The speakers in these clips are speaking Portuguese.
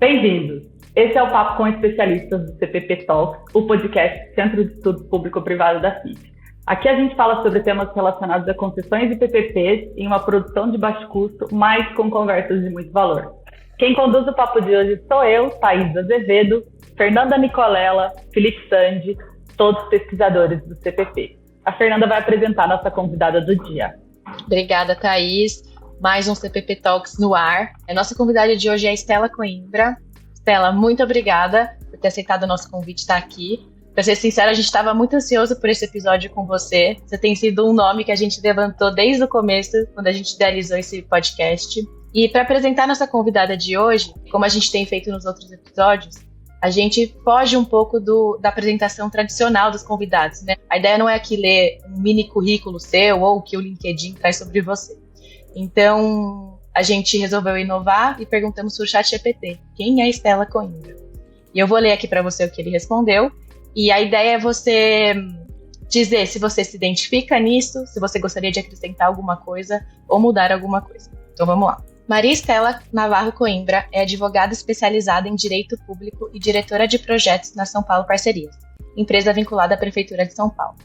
Bem-vindos! Esse é o Papo com Especialistas do CPP Talks, o podcast Centro de Estudos Público-Privado da FIP. Aqui a gente fala sobre temas relacionados a concessões e PPPs em uma produção de baixo custo, mas com conversas de muito valor. Quem conduz o papo de hoje sou eu, Thaís Azevedo, Fernanda Nicolela, Felipe Sandi, todos pesquisadores do CPP. A Fernanda vai apresentar nossa convidada do dia. Obrigada, Thaís. Mais um CPP Talks no ar. A nossa convidada de hoje é a Estela Coimbra. Estela, muito obrigada por ter aceitado o nosso convite de estar aqui. Para ser sincera, a gente estava muito ansioso por esse episódio com você. Você tem sido um nome que a gente levantou desde o começo, quando a gente idealizou esse podcast. E para apresentar nossa convidada de hoje, como a gente tem feito nos outros episódios, a gente foge um pouco da apresentação tradicional dos convidados, né? A ideia não é aqui ler um mini currículo seu ou o que o LinkedIn traz sobre você. Então, a gente resolveu inovar e perguntamos para o ChatGPT, quem é Estela Coimbra? E eu vou ler aqui para você o que ele respondeu. E a ideia é você dizer se você se identifica nisso, se você gostaria de acrescentar alguma coisa ou mudar alguma coisa. Então, vamos lá. Maria Estela Navarro Coimbra é advogada especializada em Direito Público e diretora de projetos na São Paulo Parcerias, empresa vinculada à Prefeitura de São Paulo.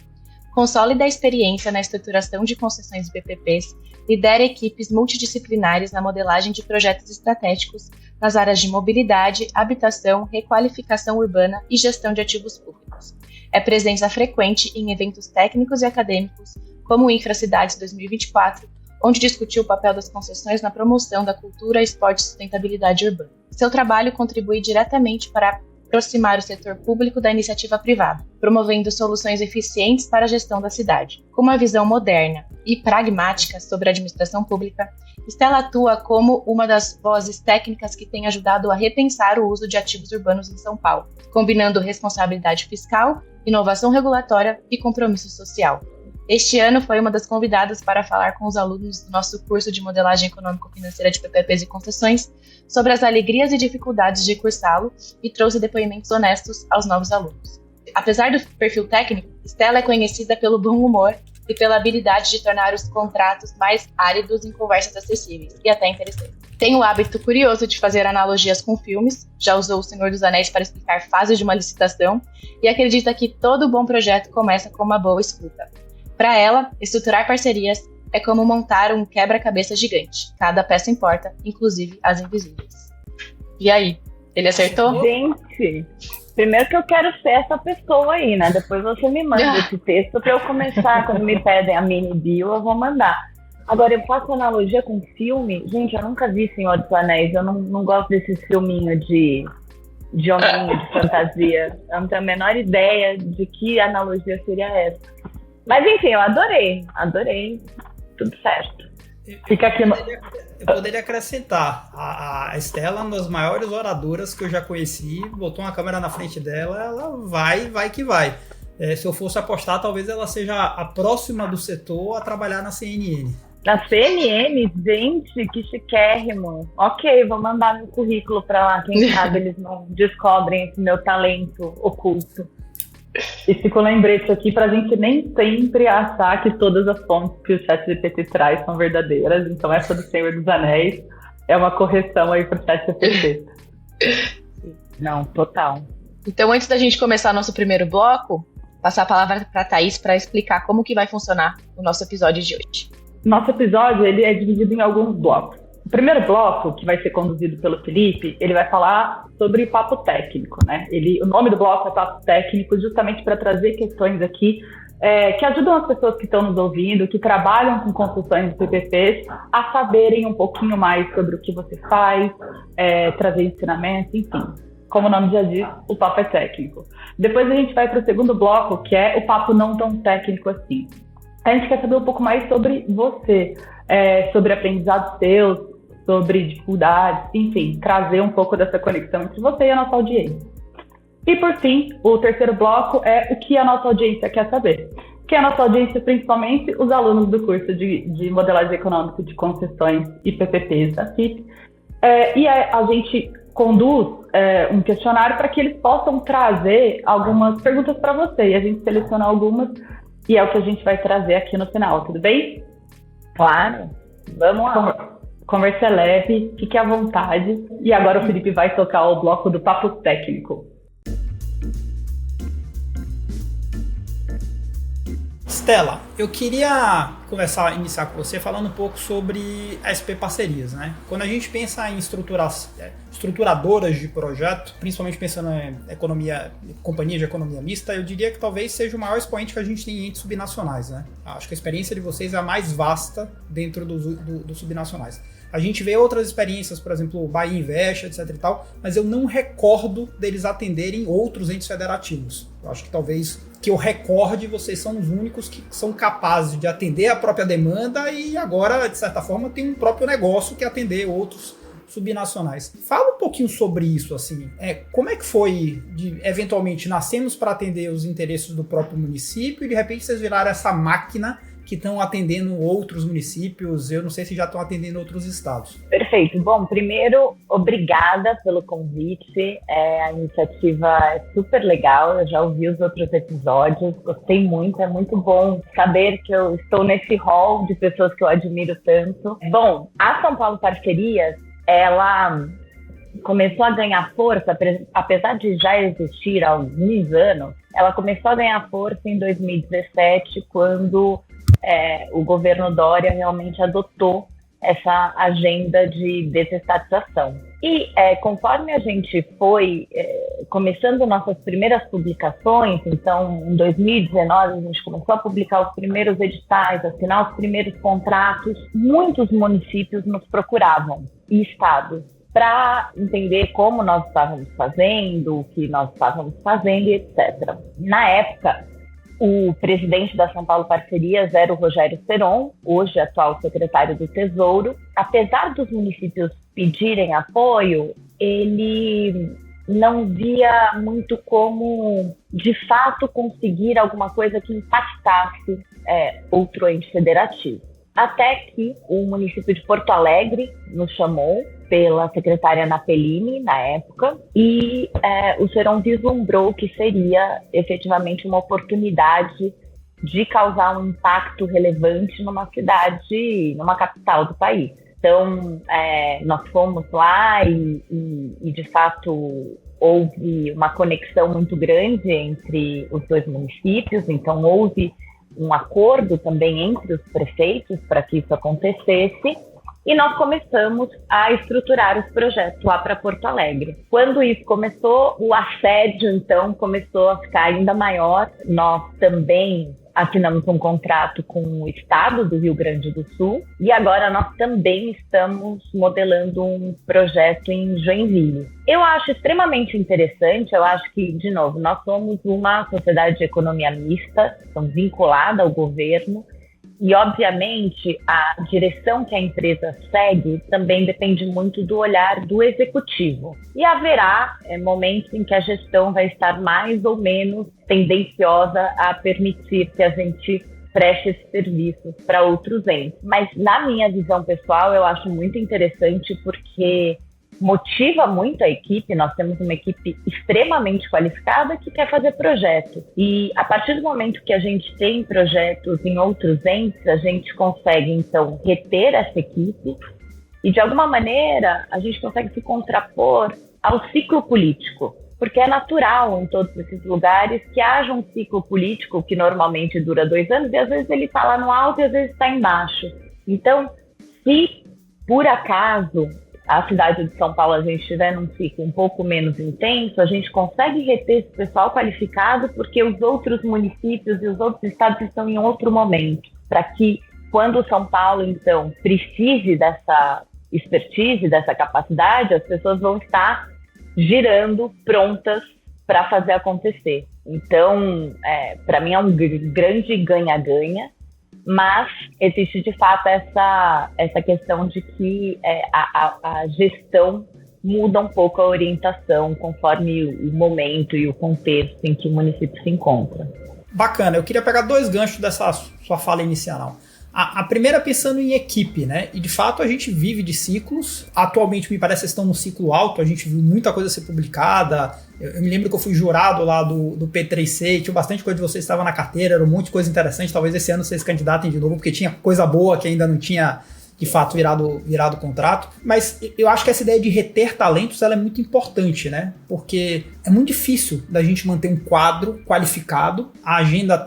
Com sólida experiência na estruturação de concessões e PPPs, lidera equipes multidisciplinares na modelagem de projetos estratégicos nas áreas de mobilidade, habitação, requalificação urbana e gestão de ativos públicos. É presença frequente em eventos técnicos e acadêmicos, como o Infracidades 2024, onde discutiu o papel das concessões na promoção da cultura, esporte e sustentabilidade urbana. Seu trabalho contribui diretamente para aproximar o setor público da iniciativa privada, promovendo soluções eficientes para a gestão da cidade. Com uma visão moderna e pragmática sobre a administração pública, Estela atua como uma das vozes técnicas que tem ajudado a repensar o uso de ativos urbanos em São Paulo, combinando responsabilidade fiscal, inovação regulatória e compromisso social. Este ano foi uma das convidadas para falar com os alunos do nosso curso de modelagem econômico-financeira de PPPs e concessões sobre as alegrias e dificuldades de cursá-lo e trouxe depoimentos honestos aos novos alunos. Apesar do perfil técnico, Estela é conhecida pelo bom humor e pela habilidade de tornar os contratos mais áridos em conversas acessíveis e até interessantes. Tem o hábito curioso de fazer analogias com filmes, já usou O Senhor dos Anéis para explicar fases de uma licitação e acredita que todo bom projeto começa com uma boa escuta. Para ela, estruturar parcerias é como montar um quebra-cabeça gigante. Cada peça importa, inclusive as invisíveis. E aí, ele acertou? Gente, primeiro que eu quero ser essa pessoa aí, né? Depois você me manda esse texto para eu começar. Quando me pedem a mini bio, eu vou mandar. Agora, eu faço analogia com filme. Gente, eu nunca vi Senhor dos Anéis. Eu não gosto desses filminhos de hominho, de fantasia. Eu não tenho a menor ideia de que analogia seria essa. Mas enfim, eu adorei, tudo certo. Fica aqui Eu poderia acrescentar, a Estela é uma das maiores oradoras que eu já conheci, botou uma câmera na frente dela, ela vai que vai. Se eu fosse apostar, talvez ela seja a próxima do setor a trabalhar na CNN. Na CNN? Gente, que chiquérrimo. Ok, vou mandar meu currículo para lá, quem sabe eles não descobrem esse meu talento oculto. E fico lembrete aqui para a gente nem sempre achar que todas as fontes que o ChatGPT traz são verdadeiras. Então essa do Senhor dos Anéis é uma correção aí para o ChatGPT. Não, total. Então, antes da gente começar nosso primeiro bloco, passar a palavra para a Thaís para explicar como que vai funcionar o nosso episódio de hoje. Nosso episódio ele é dividido em alguns blocos. O primeiro bloco, que vai ser conduzido pelo Felipe, ele vai falar sobre papo técnico, né? O nome do bloco é Papo Técnico, justamente para trazer questões aqui que ajudam as pessoas que estão nos ouvindo, que trabalham com construções de PPPs, a saberem um pouquinho mais sobre o que você faz, trazer ensinamentos, enfim. Como o nome já diz, o papo é técnico. Depois a gente vai para o segundo bloco, que é o papo não tão técnico assim. A gente quer saber um pouco mais sobre você, sobre aprendizados seus, sobre dificuldades, enfim, trazer um pouco dessa conexão entre você e a nossa audiência. E por fim, o terceiro bloco é o que a nossa audiência quer saber. Que a nossa audiência, principalmente os alunos do curso de modelagem econômica de concessões e PPPs da FIP. E a gente conduz um questionário para que eles possam trazer algumas perguntas para você. E a gente seleciona algumas e é o que a gente vai trazer aqui no final, tudo bem? Claro. Vamos lá. conversa é leve, fique à vontade. E agora o Felipe vai tocar o bloco do Papo Técnico. Stella, eu queria iniciar com você falando um pouco sobre a SP Parcerias, né? Quando a gente pensa em estruturadoras de projeto, principalmente pensando em companhia de economia mista, eu diria que talvez seja o maior expoente que a gente tem em entes subnacionais, né? Acho que a experiência de vocês é a mais vasta dentro dos subnacionais. A gente vê outras experiências, por exemplo, o Bahia Invest, etc e tal, mas eu não recordo deles atenderem outros entes federativos. Eu acho que talvez que eu recorde, vocês são os únicos que são capazes de atender a própria demanda e agora, de certa forma, tem um próprio negócio que é atender outros subnacionais. Fala um pouquinho sobre isso, assim. Como é que foi de, eventualmente, nascemos para atender os interesses do próprio município e, de repente, vocês viraram essa máquina que estão atendendo outros municípios, eu não sei se já estão atendendo outros estados. Perfeito. Bom, primeiro, obrigada pelo convite. A iniciativa é super legal, eu já ouvi os outros episódios, gostei muito, é muito bom saber que eu estou nesse hall de pessoas que eu admiro tanto. Bom, a São Paulo Parcerias, ela começou a ganhar força, apesar de já existir há alguns anos, ela começou a ganhar força em 2017, quando o governo Dória realmente adotou essa agenda de desestatização. E conforme a gente foi começando nossas primeiras publicações, então em 2019 a gente começou a publicar os primeiros editais, assinar os primeiros contratos, muitos municípios nos procuravam, e estados, para entender como nós estávamos fazendo, o que nós estávamos fazendo, etc. Na época, o presidente da São Paulo Parcerias era o Rogério Seron, hoje atual secretário do Tesouro. Apesar dos municípios pedirem apoio, ele não via muito como, de fato, conseguir alguma coisa que impactasse outro ente federativo. Até que o município de Porto Alegre nos chamou, pela secretária Napellini, na época, e o Seron vislumbrou que seria efetivamente uma oportunidade de causar um impacto relevante numa cidade, numa capital do país. Então, nós fomos lá e, de fato, houve uma conexão muito grande entre os dois municípios, então houve um acordo também entre os prefeitos para que isso acontecesse, e nós começamos a estruturar os projetos lá para Porto Alegre. Quando isso começou, o assédio, então, começou a ficar ainda maior. Nós também assinamos um contrato com o estado do Rio Grande do Sul e agora nós também estamos modelando um projeto em Joinville. Eu acho extremamente interessante, eu acho que, de novo, nós somos uma sociedade de economia mista, estamos vinculada ao governo, e, obviamente, a direção que a empresa segue também depende muito do olhar do executivo. E haverá momentos em que a gestão vai estar mais ou menos tendenciosa a permitir que a gente preste esses serviços para outros entes. Mas, na minha visão pessoal, eu acho muito interessante porque motiva muito a equipe. Nós temos uma equipe extremamente qualificada que quer fazer projetos. E a partir do momento que a gente tem projetos em outros entes, a gente consegue, então, reter essa equipe e, de alguma maneira, a gente consegue se contrapor ao ciclo político. Porque é natural em todos esses lugares que haja um ciclo político que normalmente dura 2 anos e, às vezes, ele está lá no alto e, às vezes, está embaixo. Então, se, por acaso, a cidade de São Paulo a gente estiver num ciclo um pouco menos intenso, a gente consegue reter esse pessoal qualificado porque os outros municípios e os outros estados estão em outro momento, para que quando São Paulo, então, precise dessa expertise, dessa capacidade, as pessoas vão estar girando, prontas para fazer acontecer. Então, para mim é um grande ganha-ganha. Mas existe, de fato, essa questão de que a gestão muda um pouco a orientação conforme o momento e o contexto em que o município se encontra. Bacana, eu queria pegar 2 ganchos dessa sua fala inicial. A primeira pensando em equipe, né? E de fato a gente vive de ciclos. Atualmente me parece que estão no ciclo alto, a gente viu muita coisa ser publicada. Eu me lembro que eu fui jurado lá do P3C e tinha bastante coisa de vocês que estava na carteira, era um monte de coisa interessante. Talvez esse ano vocês se candidatem de novo, porque tinha coisa boa que ainda não tinha de fato virado contrato, mas eu acho que essa ideia de reter talentos ela é muito importante, né? Porque é muito difícil da gente manter um quadro qualificado, a agenda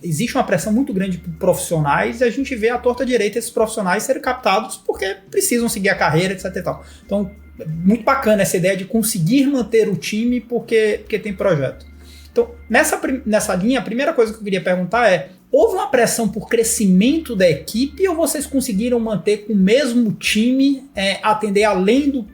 existe uma pressão muito grande por profissionais e a gente vê à torta direita esses profissionais serem captados porque precisam seguir a carreira, etc e tal. Então, muito bacana essa ideia de conseguir manter o time porque tem projeto. Então, nessa linha, a primeira coisa que eu queria perguntar é: houve uma pressão por crescimento da equipe ou vocês conseguiram manter com o mesmo time atender além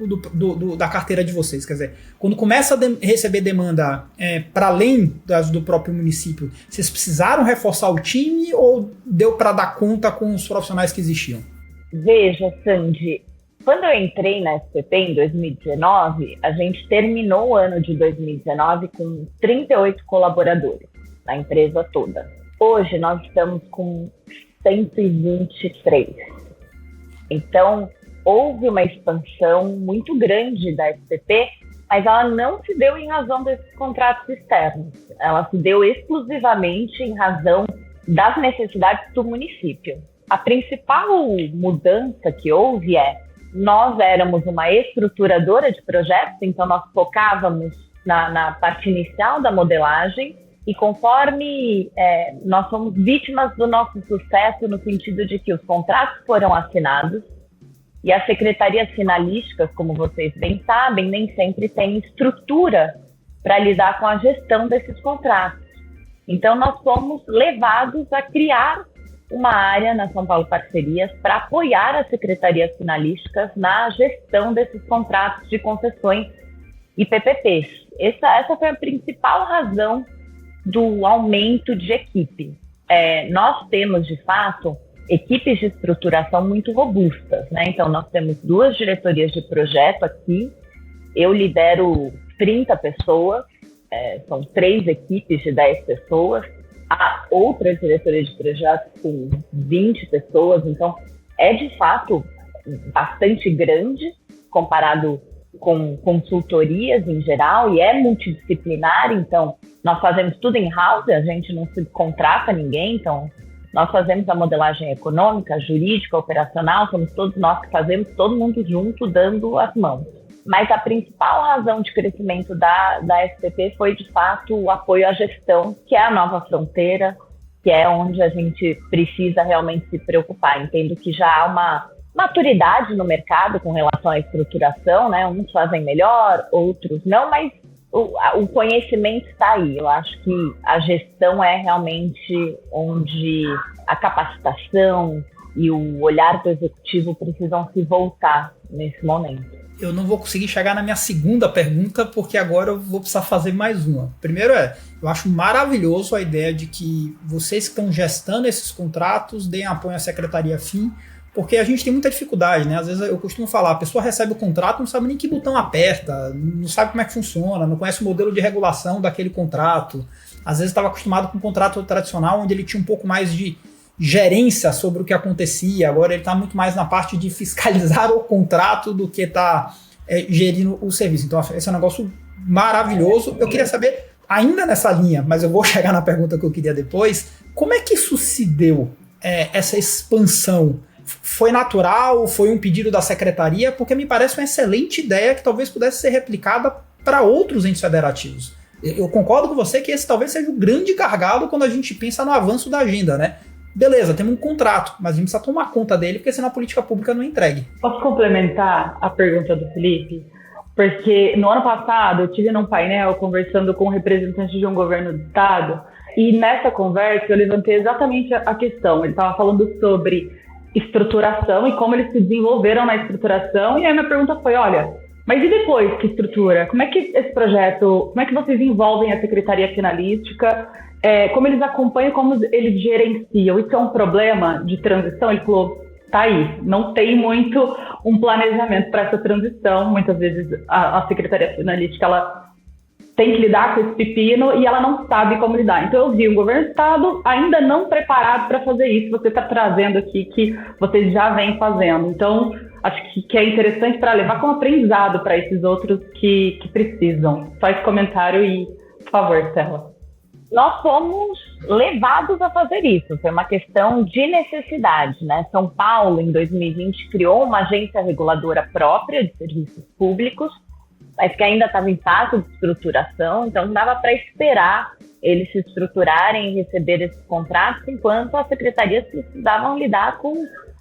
da carteira de vocês? Quer dizer, quando começa a receber demanda para além do próprio município, vocês precisaram reforçar o time ou deu para dar conta com os profissionais que existiam? Veja, Sandy, quando eu entrei na SPP em 2019, a gente terminou o ano de 2019 com 38 colaboradores na empresa toda. Hoje nós estamos com 123. Então, houve uma expansão muito grande da SPP, mas ela não se deu em razão desses contratos externos. Ela se deu exclusivamente em razão das necessidades do município. A principal mudança que houve nós éramos uma estruturadora de projetos, então nós focávamos na parte inicial da modelagem e conforme nós somos vítimas do nosso sucesso no sentido de que os contratos foram assinados e as secretarias finalísticas, como vocês bem sabem, nem sempre têm estrutura para lidar com a gestão desses contratos. Então nós fomos levados a criar uma área na São Paulo Parcerias para apoiar as secretarias finalísticas na gestão desses contratos de concessões e PPPs. Essa foi a principal razão do aumento de equipe. Nós temos, de fato, equipes de estruturação muito robustas, né? Então, nós temos 2 diretorias de projeto aqui, eu lidero 30 pessoas, são 3 equipes de 10 pessoas, há outras diretorias de projetos com 20 pessoas, então é de fato bastante grande comparado com consultorias em geral e é multidisciplinar, então nós fazemos tudo in-house, a gente não subcontrata ninguém, então nós fazemos a modelagem econômica, jurídica, operacional, somos todos nós que fazemos, todo mundo junto, dando as mãos. Mas a principal razão de crescimento da SPP foi, de fato, o apoio à gestão, que é a nova fronteira, que é onde a gente precisa realmente se preocupar. Entendo que já há uma maturidade no mercado com relação à estruturação, né? Uns fazem melhor, outros não, mas o conhecimento está aí. Eu acho que a gestão é realmente onde a capacitação e o olhar do executivo precisam se voltar nesse momento. Eu não vou conseguir chegar na minha segunda pergunta, porque agora eu vou precisar fazer mais uma. Primeiro eu acho maravilhoso a ideia de que vocês que estão gestando esses contratos deem apoio à Secretaria FIM, porque a gente tem muita dificuldade, né? Às vezes eu costumo falar, a pessoa recebe o contrato, não sabe nem que botão aperta, não sabe como é que funciona, não conhece o modelo de regulação daquele contrato. Às vezes estava acostumado com um contrato tradicional, onde ele tinha um pouco mais de gerência sobre o que acontecia, agora ele está muito mais na parte de fiscalizar o contrato do que está gerindo o serviço. Então esse é um negócio maravilhoso. Eu queria saber, ainda nessa linha, mas eu vou chegar na pergunta que eu queria depois, como é que isso se deu, essa expansão? Foi natural? Foi um pedido da secretaria? Porque me parece uma excelente ideia que talvez pudesse ser replicada para outros entes federativos. Eu concordo com você que esse talvez seja o grande gargalo quando a gente pensa no avanço da agenda, né? Beleza, temos um contrato, mas a gente precisa tomar conta dele, porque senão a política pública não é entregue. Posso complementar a pergunta do Felipe? Porque no ano passado eu estive num painel conversando com representantes de um governo do estado, e nessa conversa eu levantei exatamente a questão. Ele estava falando sobre estruturação e como eles se desenvolveram na estruturação, e aí minha pergunta foi, olha, mas e depois que estrutura? Como é que esse projeto, como é que vocês envolvem a Secretaria Finalística? Como eles acompanham, como eles gerenciam? Isso é um problema de transição? Ele falou, tá aí, não tem muito um planejamento para essa transição. Muitas vezes a Secretaria Finalística ela tem que lidar com esse pepino e ela não sabe como lidar. Então eu vi um governo do estado ainda não preparado para fazer isso. Você está trazendo aqui que vocês já vêm fazendo. Então acho que é interessante para levar como aprendizado para esses outros que precisam. Só esse comentário e, por favor, Stella. Nós fomos levados a fazer isso. Foi uma questão de necessidade, né? São Paulo, em 2020, criou uma agência reguladora própria de serviços públicos, mas que ainda estava em fase de estruturação, então não dava para esperar eles se estruturarem e receber esses contratos, enquanto as secretarias precisavam lidar com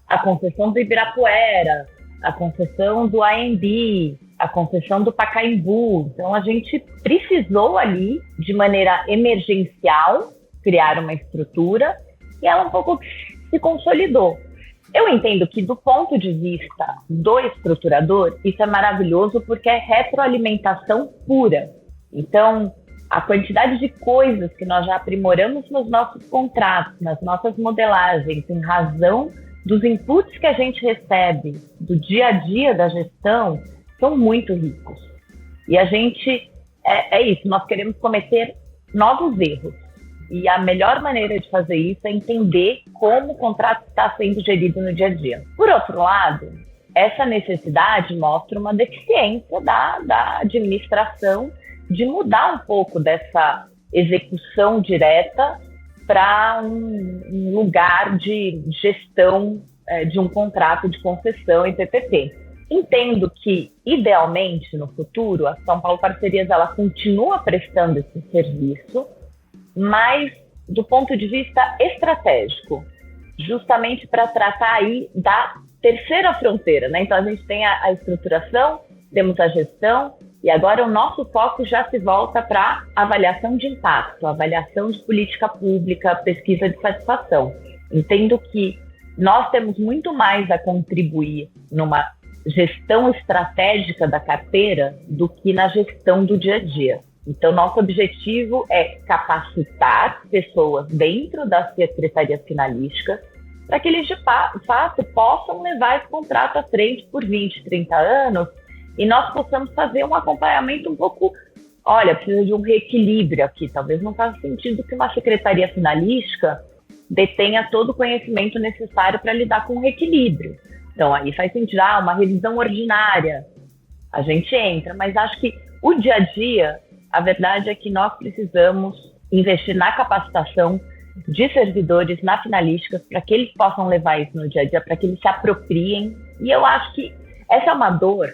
a concessão do Ibirapuera, a concessão do AMB, a concessão do Pacaembu. Então, a gente precisou ali, de maneira emergencial, criar uma estrutura, e ela um pouco se consolidou. Eu entendo que, do ponto de vista do estruturador, isso é maravilhoso porque é retroalimentação pura. Então, a quantidade de coisas que nós já aprimoramos nos nossos contratos, nas nossas modelagens, em razão dos inputs que a gente recebe do dia a dia da gestão, são muito ricos. E a gente, é isso, nós queremos cometer novos erros. E a melhor maneira de fazer isso é entender como o contrato está sendo gerido no dia a dia. Por outro lado, essa necessidade mostra uma deficiência da administração de mudar um pouco dessa execução direta para um lugar de gestão de um contrato de concessão em PPP. Entendo que, idealmente, no futuro, a São Paulo Parcerias ela continua prestando esse serviço, mas do ponto de vista estratégico, justamente para tratar aí da terceira fronteira, né? Então, a gente tem a estruturação, temos a gestão, e agora o nosso foco já se volta para avaliação de impacto, avaliação de política pública, pesquisa de satisfação. Entendo que nós temos muito mais a contribuir numa gestão estratégica da carteira do que na gestão do dia a dia. Então, nosso objetivo é capacitar pessoas dentro das secretarias finalísticas para que eles, de fato, possam levar esse contrato à frente por 20, 30 anos e nós possamos fazer um acompanhamento um pouco... Olha, precisa de um reequilíbrio aqui. Talvez não faça sentido que uma secretaria finalística detenha todo o conhecimento necessário para lidar com o reequilíbrio. Então, aí faz sentido, uma revisão ordinária. A gente entra, mas acho que o dia a dia... A verdade é que nós precisamos investir na capacitação de servidores na finalística para que eles possam levar isso no dia a dia, para que eles se apropriem. E eu acho que essa é uma dor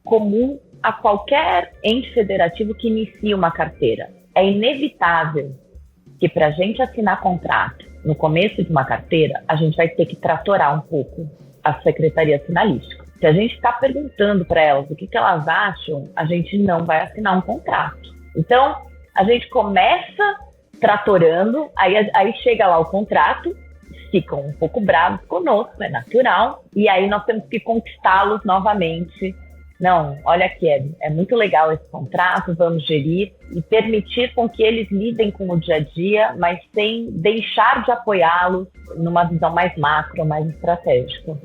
comum a qualquer ente federativo que inicie uma carteira. É inevitável que para a gente assinar contrato no começo de uma carteira, a gente vai ter que tratorar um pouco a secretaria finalística. Se a gente está perguntando para elas o que elas acham, a gente não vai assinar um contrato. Então, a gente começa tratorando, aí chega lá o contrato, ficam um pouco bravos conosco, é natural, e aí nós temos que conquistá-los novamente. Não, olha aqui, é muito legal esse contrato, vamos gerir e permitir com que eles lidem com o dia a dia, mas sem deixar de apoiá-los numa visão mais macro, mais estratégica.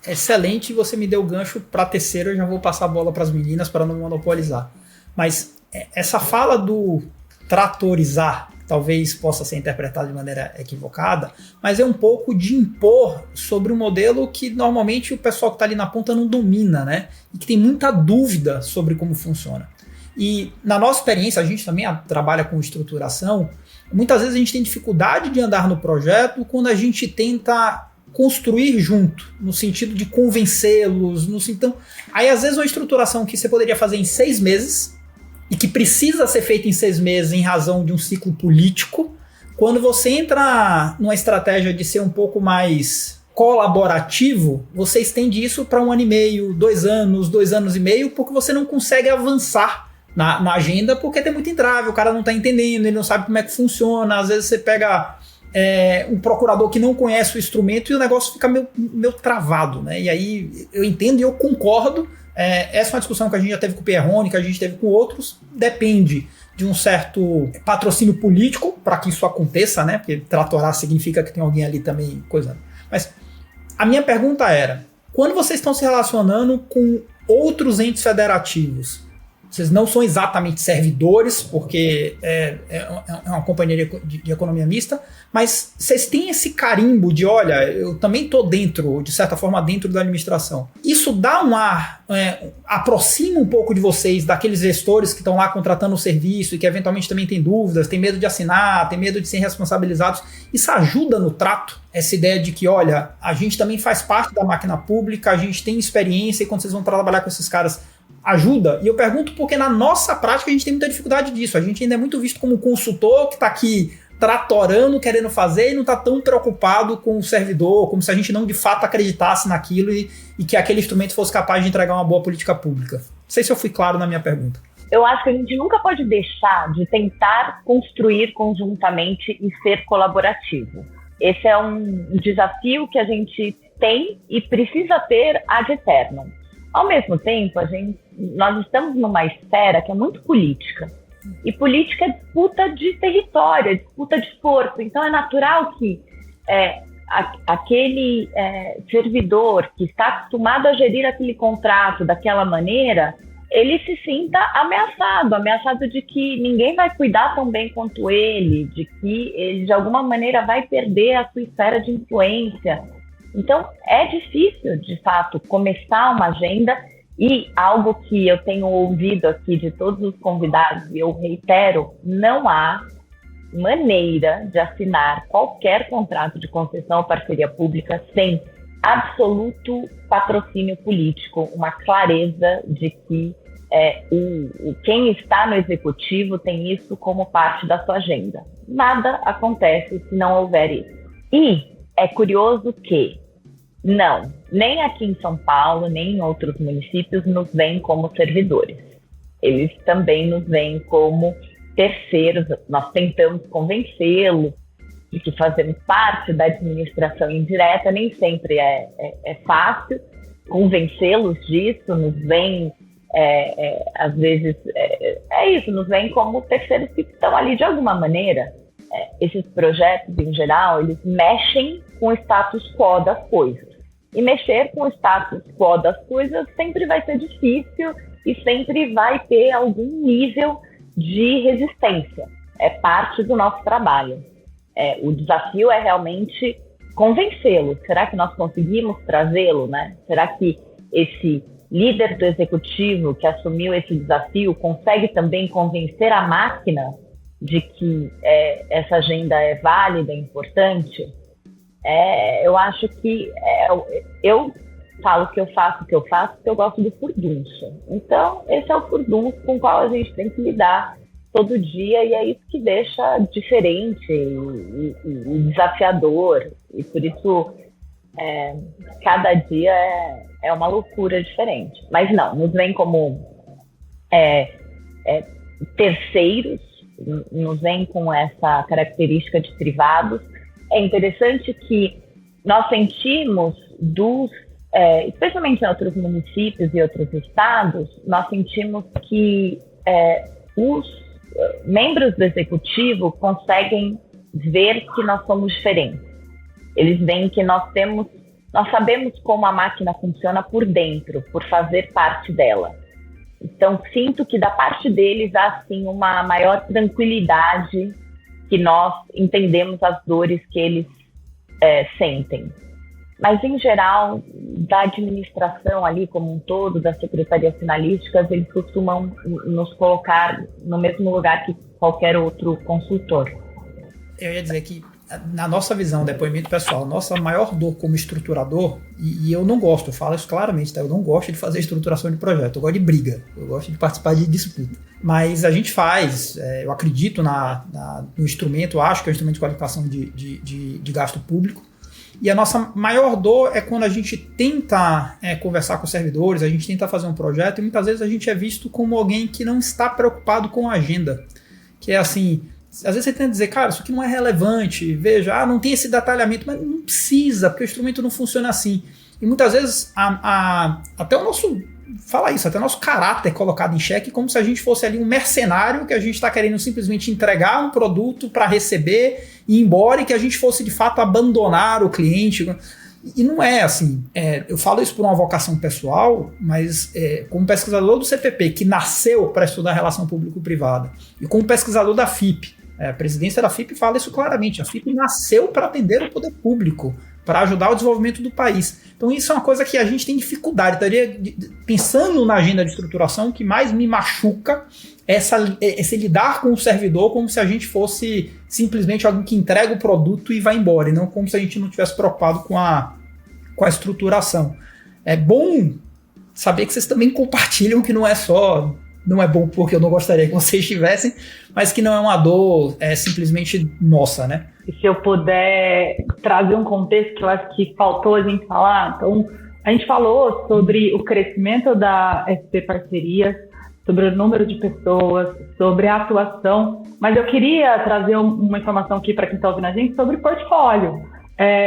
Excelente, você me deu o gancho para a terceira, eu já vou passar a bola para as meninas para não monopolizar. Mas essa fala do tratorizar talvez possa ser interpretada de maneira equivocada, mas é um pouco de impor sobre um modelo que normalmente o pessoal que está ali na ponta não domina, né? E que tem muita dúvida sobre como funciona. E na nossa experiência, a gente também trabalha com estruturação, muitas vezes a gente tem dificuldade de andar no projeto quando a gente tenta construir junto, no sentido de convencê-los, então, aí às vezes uma estruturação que você poderia fazer em 6 meses, e que precisa ser feita em 6 meses em razão de um ciclo político, quando você entra numa estratégia de ser um pouco mais colaborativo, você estende isso para 1 ano e meio, 2 anos, 2 anos e meio, porque você não consegue avançar na agenda, porque tem muito entrave, o cara não está entendendo, ele não sabe como é que funciona, às vezes você pega um procurador que não conhece o instrumento e o negócio fica meio travado, né? E aí eu entendo e eu concordo. Essa é uma discussão que a gente já teve com o Pierroni, que a gente teve com outros, depende de um certo patrocínio político para que isso aconteça, né? Porque tratorar significa que tem alguém ali também coisando. Mas a minha pergunta era, quando vocês estão se relacionando com outros entes federativos, vocês não são exatamente servidores, porque é uma companhia de economia mista, mas vocês têm esse carimbo de, olha, eu também estou dentro, de certa forma, dentro da administração. Isso dá um ar, aproxima um pouco de vocês daqueles gestores que estão lá contratando o serviço e que eventualmente também têm dúvidas, têm medo de assinar, têm medo de ser responsabilizados. Isso ajuda no trato, essa ideia de que, olha, a gente também faz parte da máquina pública, a gente tem experiência e quando vocês vão trabalhar com esses caras, ajuda. E eu pergunto porque na nossa prática a gente tem muita dificuldade disso. A gente ainda é muito visto como consultor que está aqui tratorando, querendo fazer e não está tão preocupado com o servidor, como se a gente não de fato acreditasse naquilo e que aquele instrumento fosse capaz de entregar uma boa política pública. Não sei se eu fui claro na minha pergunta. Eu acho que a gente nunca pode deixar de tentar construir conjuntamente e ser colaborativo. Esse é um desafio que a gente tem e precisa ter ad eternum. Ao mesmo tempo, nós estamos numa esfera que é muito política. E política é disputa de território, é disputa de força. Então, é natural que aquele servidor que está acostumado a gerir aquele contrato daquela maneira, ele se sinta ameaçado de que ninguém vai cuidar tão bem quanto ele, de que ele, de alguma maneira, vai perder a sua esfera de influência. Então, é difícil, de fato, começar uma agenda e algo que eu tenho ouvido aqui de todos os convidados, e eu reitero, não há maneira de assinar qualquer contrato de concessão ou parceria pública sem absoluto patrocínio político, uma clareza de que quem está no executivo tem isso como parte da sua agenda. Nada acontece se não houver isso. E é curioso que não, nem aqui em São Paulo, nem em outros municípios nos veem como servidores. Eles também nos veem como terceiros. Nós tentamos convencê-los de que fazemos parte da administração indireta, nem sempre é fácil convencê-los disso, nos veem, às vezes, isso, nos veem como terceiros que estão ali de alguma maneira. Esses projetos, em geral, eles mexem com o status quo das coisas. E mexer com o status quo das coisas sempre vai ser difícil e sempre vai ter algum nível de resistência. É parte do nosso trabalho. O desafio é realmente convencê-lo. Será que nós conseguimos trazê-lo, né? Será que esse líder do executivo que assumiu esse desafio consegue também convencer a máquina de que essa agenda é válida, é importante? Eu acho que eu falo que eu faço o que eu faço porque eu gosto do furdunço. Então, esse é o furdunço com o qual a gente tem que lidar todo dia e é isso que deixa diferente e desafiador. E por isso, cada dia é uma loucura diferente. Mas não, nos vem como terceiros, nos vem com essa característica de privados. É interessante que nós sentimos especialmente em outros municípios e outros estados, nós sentimos que os membros do executivo conseguem ver que nós somos diferentes. Eles veem que nós sabemos como a máquina funciona por dentro, por fazer parte dela. Então, sinto que da parte deles há, sim, uma maior tranquilidade, que nós entendemos as dores que eles sentem. Mas, em geral, da administração ali como um todo, das secretarias finalísticas, eles costumam nos colocar no mesmo lugar que qualquer outro consultor. Eu ia dizer que, na nossa visão, depoimento pessoal, nossa maior dor como estruturador, e eu não gosto, eu falo isso claramente, tá? Eu não gosto de fazer estruturação de projeto, eu gosto de briga, eu gosto de participar de disputa. Mas a gente faz, eu acredito no instrumento, acho que é um instrumento de qualificação de gasto público, e a nossa maior dor é quando a gente tenta conversar com os servidores, a gente tenta fazer um projeto, e muitas vezes a gente é visto como alguém que não está preocupado com a agenda, que é assim... Às vezes você tenta dizer, cara, isso aqui não é relevante, veja, não tem esse detalhamento, mas não precisa, porque o instrumento não funciona assim. E muitas vezes até o nosso, até o nosso caráter é colocado em xeque, como se a gente fosse ali um mercenário que a gente está querendo simplesmente entregar um produto para receber e ir embora, e que a gente fosse de fato abandonar o cliente. E não é assim, eu falo isso por uma vocação pessoal, mas como pesquisador do CPP, que nasceu para estudar relação público-privada, e como pesquisador da FIP, a presidência da FIP fala isso claramente, a FIP nasceu para atender o poder público, para ajudar o desenvolvimento do país. Então isso é uma coisa que a gente tem dificuldade. Pensando na agenda de estruturação, o que mais me machuca é esse lidar com o servidor como se a gente fosse simplesmente alguém que entrega o produto e vai embora, e não como se a gente não tivesse preocupado com a estruturação. É bom saber que vocês também compartilham que não é bom porque eu não gostaria que vocês tivessem, mas que não é uma dor simplesmente nossa, né? E se eu puder trazer um contexto que eu acho que faltou a gente falar, então a gente falou sobre o crescimento da SP Parcerias, sobre o número de pessoas, sobre a atuação, mas eu queria trazer uma informação aqui para quem está ouvindo a gente sobre portfólio.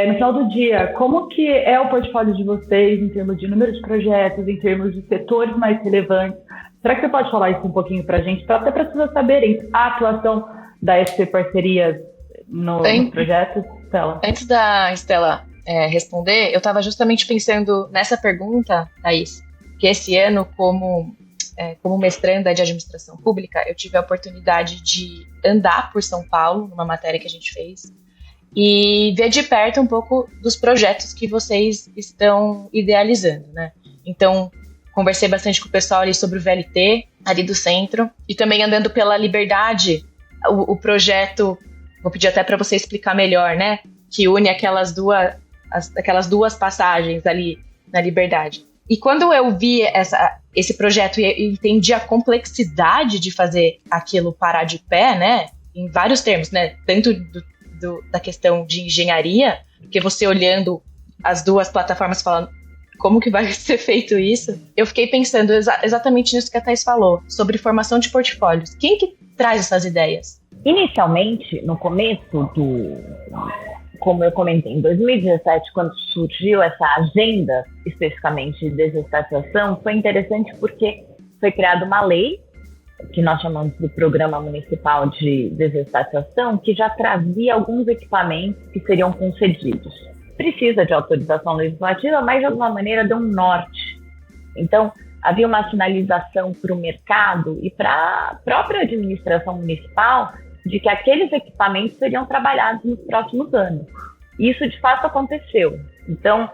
No final do dia, como que é o portfólio de vocês em termos de número de projetos, em termos de setores mais relevantes? Será que você pode falar isso um pouquinho para a gente, até para as pessoas saberem a atuação da SP Parcerias nos projetos? Estela? Antes da Estela responder, eu estava justamente pensando nessa pergunta, Thaís, que esse ano, como mestranda de administração pública, eu tive a oportunidade de andar por São Paulo, numa matéria que a gente fez, e ver de perto um pouco dos projetos que vocês estão idealizando, né? Então, conversei bastante com o pessoal ali sobre o VLT, ali do centro, e também andando pela Liberdade, o projeto, vou pedir até para você explicar melhor, né? Que une aquelas duas passagens ali na Liberdade. E quando eu vi esse projeto e entendi a complexidade de fazer aquilo parar de pé, né? Em vários termos, né? Tanto da questão de engenharia, porque você olhando as duas plataformas falando como que vai ser feito isso, eu fiquei pensando exatamente nisso que a Thaís falou, sobre formação de portfólios. Quem que traz essas ideias? Inicialmente, no começo como eu comentei, em 2017, quando surgiu essa agenda especificamente de desestatização, foi interessante porque foi criada uma lei, que nós chamamos do Programa Municipal de Desestatização, que já trazia alguns equipamentos que seriam concedidos. Precisa de autorização legislativa, mas de alguma maneira deu um norte. Então, havia uma sinalização para o mercado e para a própria administração municipal de que aqueles equipamentos seriam trabalhados nos próximos anos. Isso, de fato, aconteceu. Então,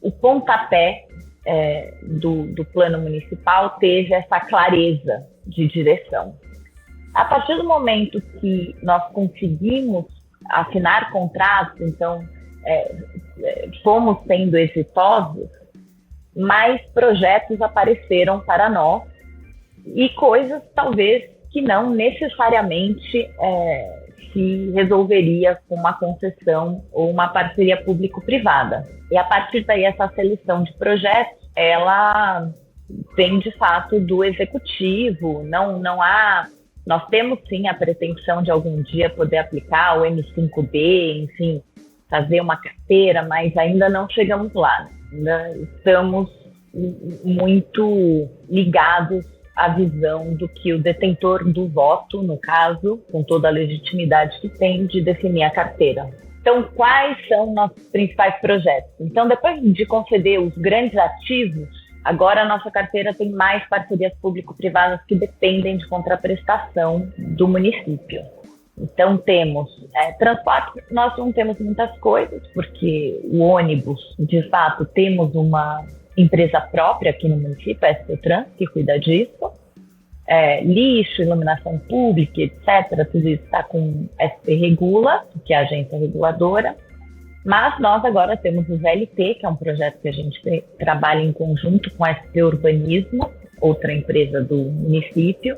o pontapé do plano municipal teve essa clareza de direção. A partir do momento que nós conseguimos assinar contratos, então fomos sendo exitosos, mais projetos apareceram para nós e coisas talvez que não necessariamente se resolveria com uma concessão ou uma parceria público-privada. E a partir daí essa seleção de projetos, ela vem de fato do executivo, não há... Nós temos sim a pretensão de algum dia poder aplicar o M5D, enfim, fazer uma carteira, mas ainda não chegamos lá. Ainda estamos muito ligados à visão do que o detentor do voto, no caso, com toda a legitimidade que tem de definir a carteira. Então, quais são nossos principais projetos? Então, depois de conceder os grandes ativos, agora a nossa carteira tem mais parcerias público-privadas que dependem de contraprestação do município. Então temos transporte, nós não temos muitas coisas, porque o ônibus, de fato, temos uma empresa própria aqui no município, a SP Trans, que cuida disso. Lixo, iluminação pública, etc., tudo isso está com SP Regula, que é a agência reguladora. Mas nós agora temos o VLT, que é um projeto que a gente trabalha em conjunto com a SP Urbanismo, outra empresa do município.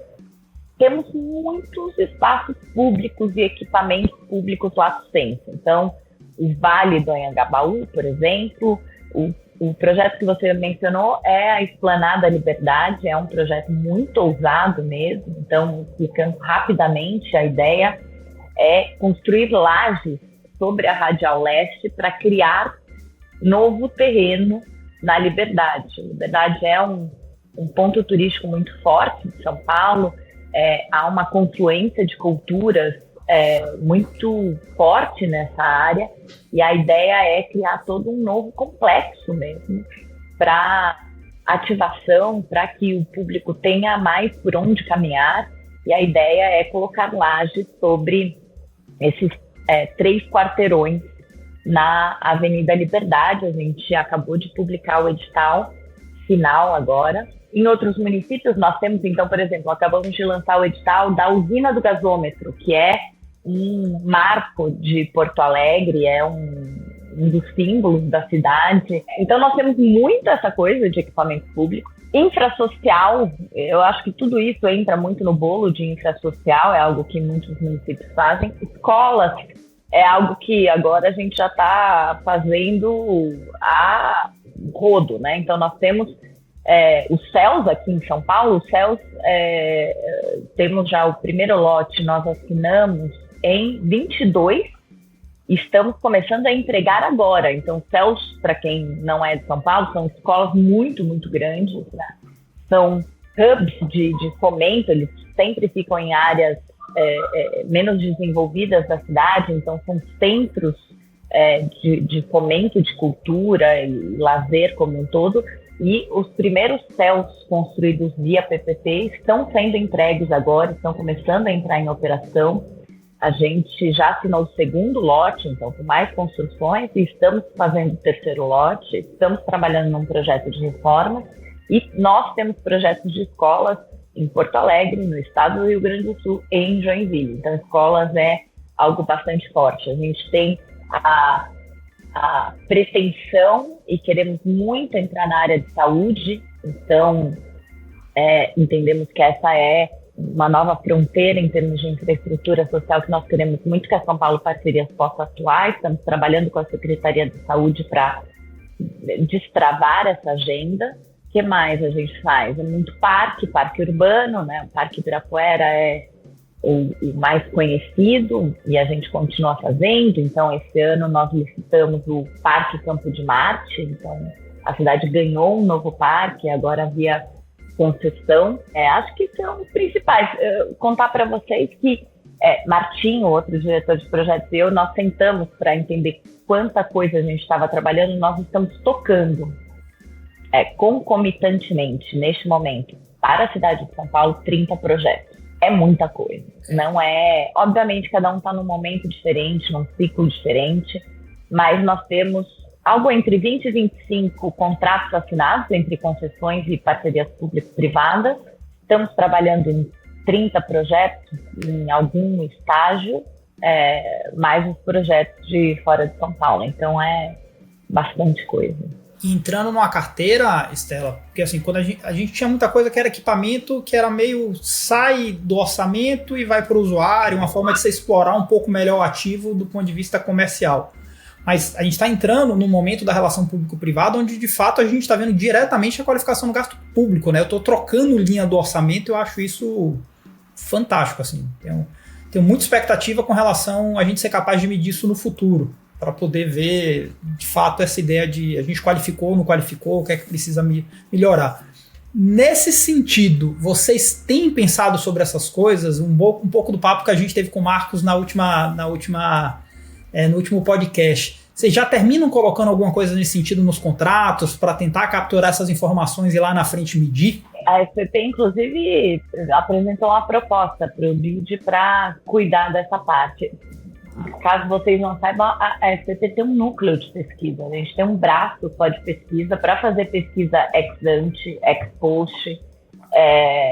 Temos muitos espaços públicos e equipamentos públicos lato sensu. Então, o Vale do Anhangabaú, por exemplo, o projeto que você mencionou é a Esplanada Liberdade, é um projeto muito ousado mesmo. Então, explicando rapidamente, a ideia é construir lajes sobre a Radial Leste para criar novo terreno na Liberdade. Liberdade é um ponto turístico muito forte de São Paulo, há uma confluência de culturas muito forte nessa área, e a ideia é criar todo um novo complexo mesmo para ativação, para que o público tenha mais por onde caminhar, e a ideia é colocar lajes sobre esses 3 quarteirões na Avenida Liberdade. A gente acabou de publicar o edital final agora. Em outros municípios nós temos, então, por exemplo, acabamos de lançar o edital da usina do gasômetro, que é um marco de Porto Alegre, é um dos símbolos da cidade. Então nós temos muito essa coisa de equipamento público. Infrasocial, eu acho que tudo isso entra muito no bolo de infrasocial, é algo que muitos municípios fazem. Escolas é algo que agora a gente já está fazendo a rodo, né? Então nós temos os CELS aqui em São Paulo. Os CELS, temos já o primeiro lote, nós assinamos em 22, estamos começando a entregar agora. Então, CELS, para quem não é de São Paulo, são escolas muito, muito grandes, né? São hubs de fomento, eles sempre ficam em áreas menos desenvolvidas da cidade, então são centros de fomento de cultura e lazer como um todo. E os primeiros CELS construídos via PPP estão sendo entregues agora, estão começando a entrar em operação. A gente já assinou o segundo lote, então, com mais construções, e estamos fazendo o terceiro lote, estamos trabalhando num projeto de reforma, e nós temos projetos de escolas em Porto Alegre, no estado do Rio Grande do Sul, e em Joinville. Então, escolas é algo bastante forte. A gente tem a pretensão e queremos muito entrar na área de saúde, então entendemos que essa é uma nova fronteira em termos de infraestrutura social que nós queremos muito que a São Paulo Parcerias possa atuar. Estamos trabalhando com a Secretaria de Saúde para destravar essa agenda. O que mais a gente faz? É muito parque urbano, né? O Parque Ibirapuera é o mais conhecido e a gente continua fazendo. Então, esse ano nós licitamos o Parque Campo de Marte. Então, a cidade ganhou um novo parque, agora via concessão. Acho que são os principais. Contar para vocês que Martinho, outro diretor de projetos, e eu, nós sentamos para entender quanta coisa a gente estava trabalhando. Nós estamos tocando concomitantemente, neste momento, para a cidade de São Paulo, 30 projetos. É muita coisa. Não é... Obviamente, cada um está num momento diferente, num ciclo diferente, mas nós temos algo entre 20 e 25 contratos assinados entre concessões e parcerias público-privadas. Estamos trabalhando em 30 projetos em algum estágio, mais os projetos de fora de São Paulo. Então, é bastante coisa. Entrando numa carteira, Estela, porque assim, quando a gente tinha muita coisa que era equipamento, que era meio sai do orçamento e vai para o usuário, uma forma de você explorar um pouco melhor o ativo do ponto de vista comercial. Mas a gente está entrando no momento da relação público-privada, onde de fato a gente está vendo diretamente a qualificação do gasto público, né? Eu estou trocando linha do orçamento e eu acho isso fantástico, assim. Tenho muita expectativa com relação a gente ser capaz de medir isso no futuro, para poder ver, de fato, essa ideia de a gente qualificou, não qualificou, o que é que precisa melhorar. Nesse sentido, vocês têm pensado sobre essas coisas? Um pouco do papo que a gente teve com o Marcos no último podcast. Vocês já terminam colocando alguma coisa nesse sentido nos contratos para tentar capturar essas informações e lá na frente medir? A SPP, inclusive, apresentou uma proposta para o BID para cuidar dessa parte. Caso vocês não saibam, a SPP tem um núcleo de pesquisa. A gente tem um braço só de pesquisa para fazer pesquisa ex ante, ex post.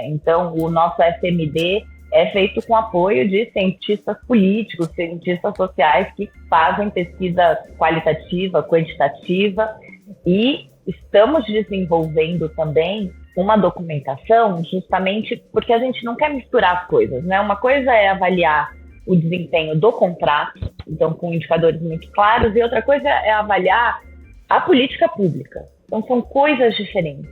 Então, o nosso SMD é feito com apoio de cientistas políticos, cientistas sociais que fazem pesquisa qualitativa, quantitativa, e estamos desenvolvendo também uma documentação justamente porque a gente não quer misturar as coisas, né? Uma coisa é avaliar o desempenho do contrato, então com indicadores muito claros, e outra coisa é avaliar a política pública. Então são coisas diferentes.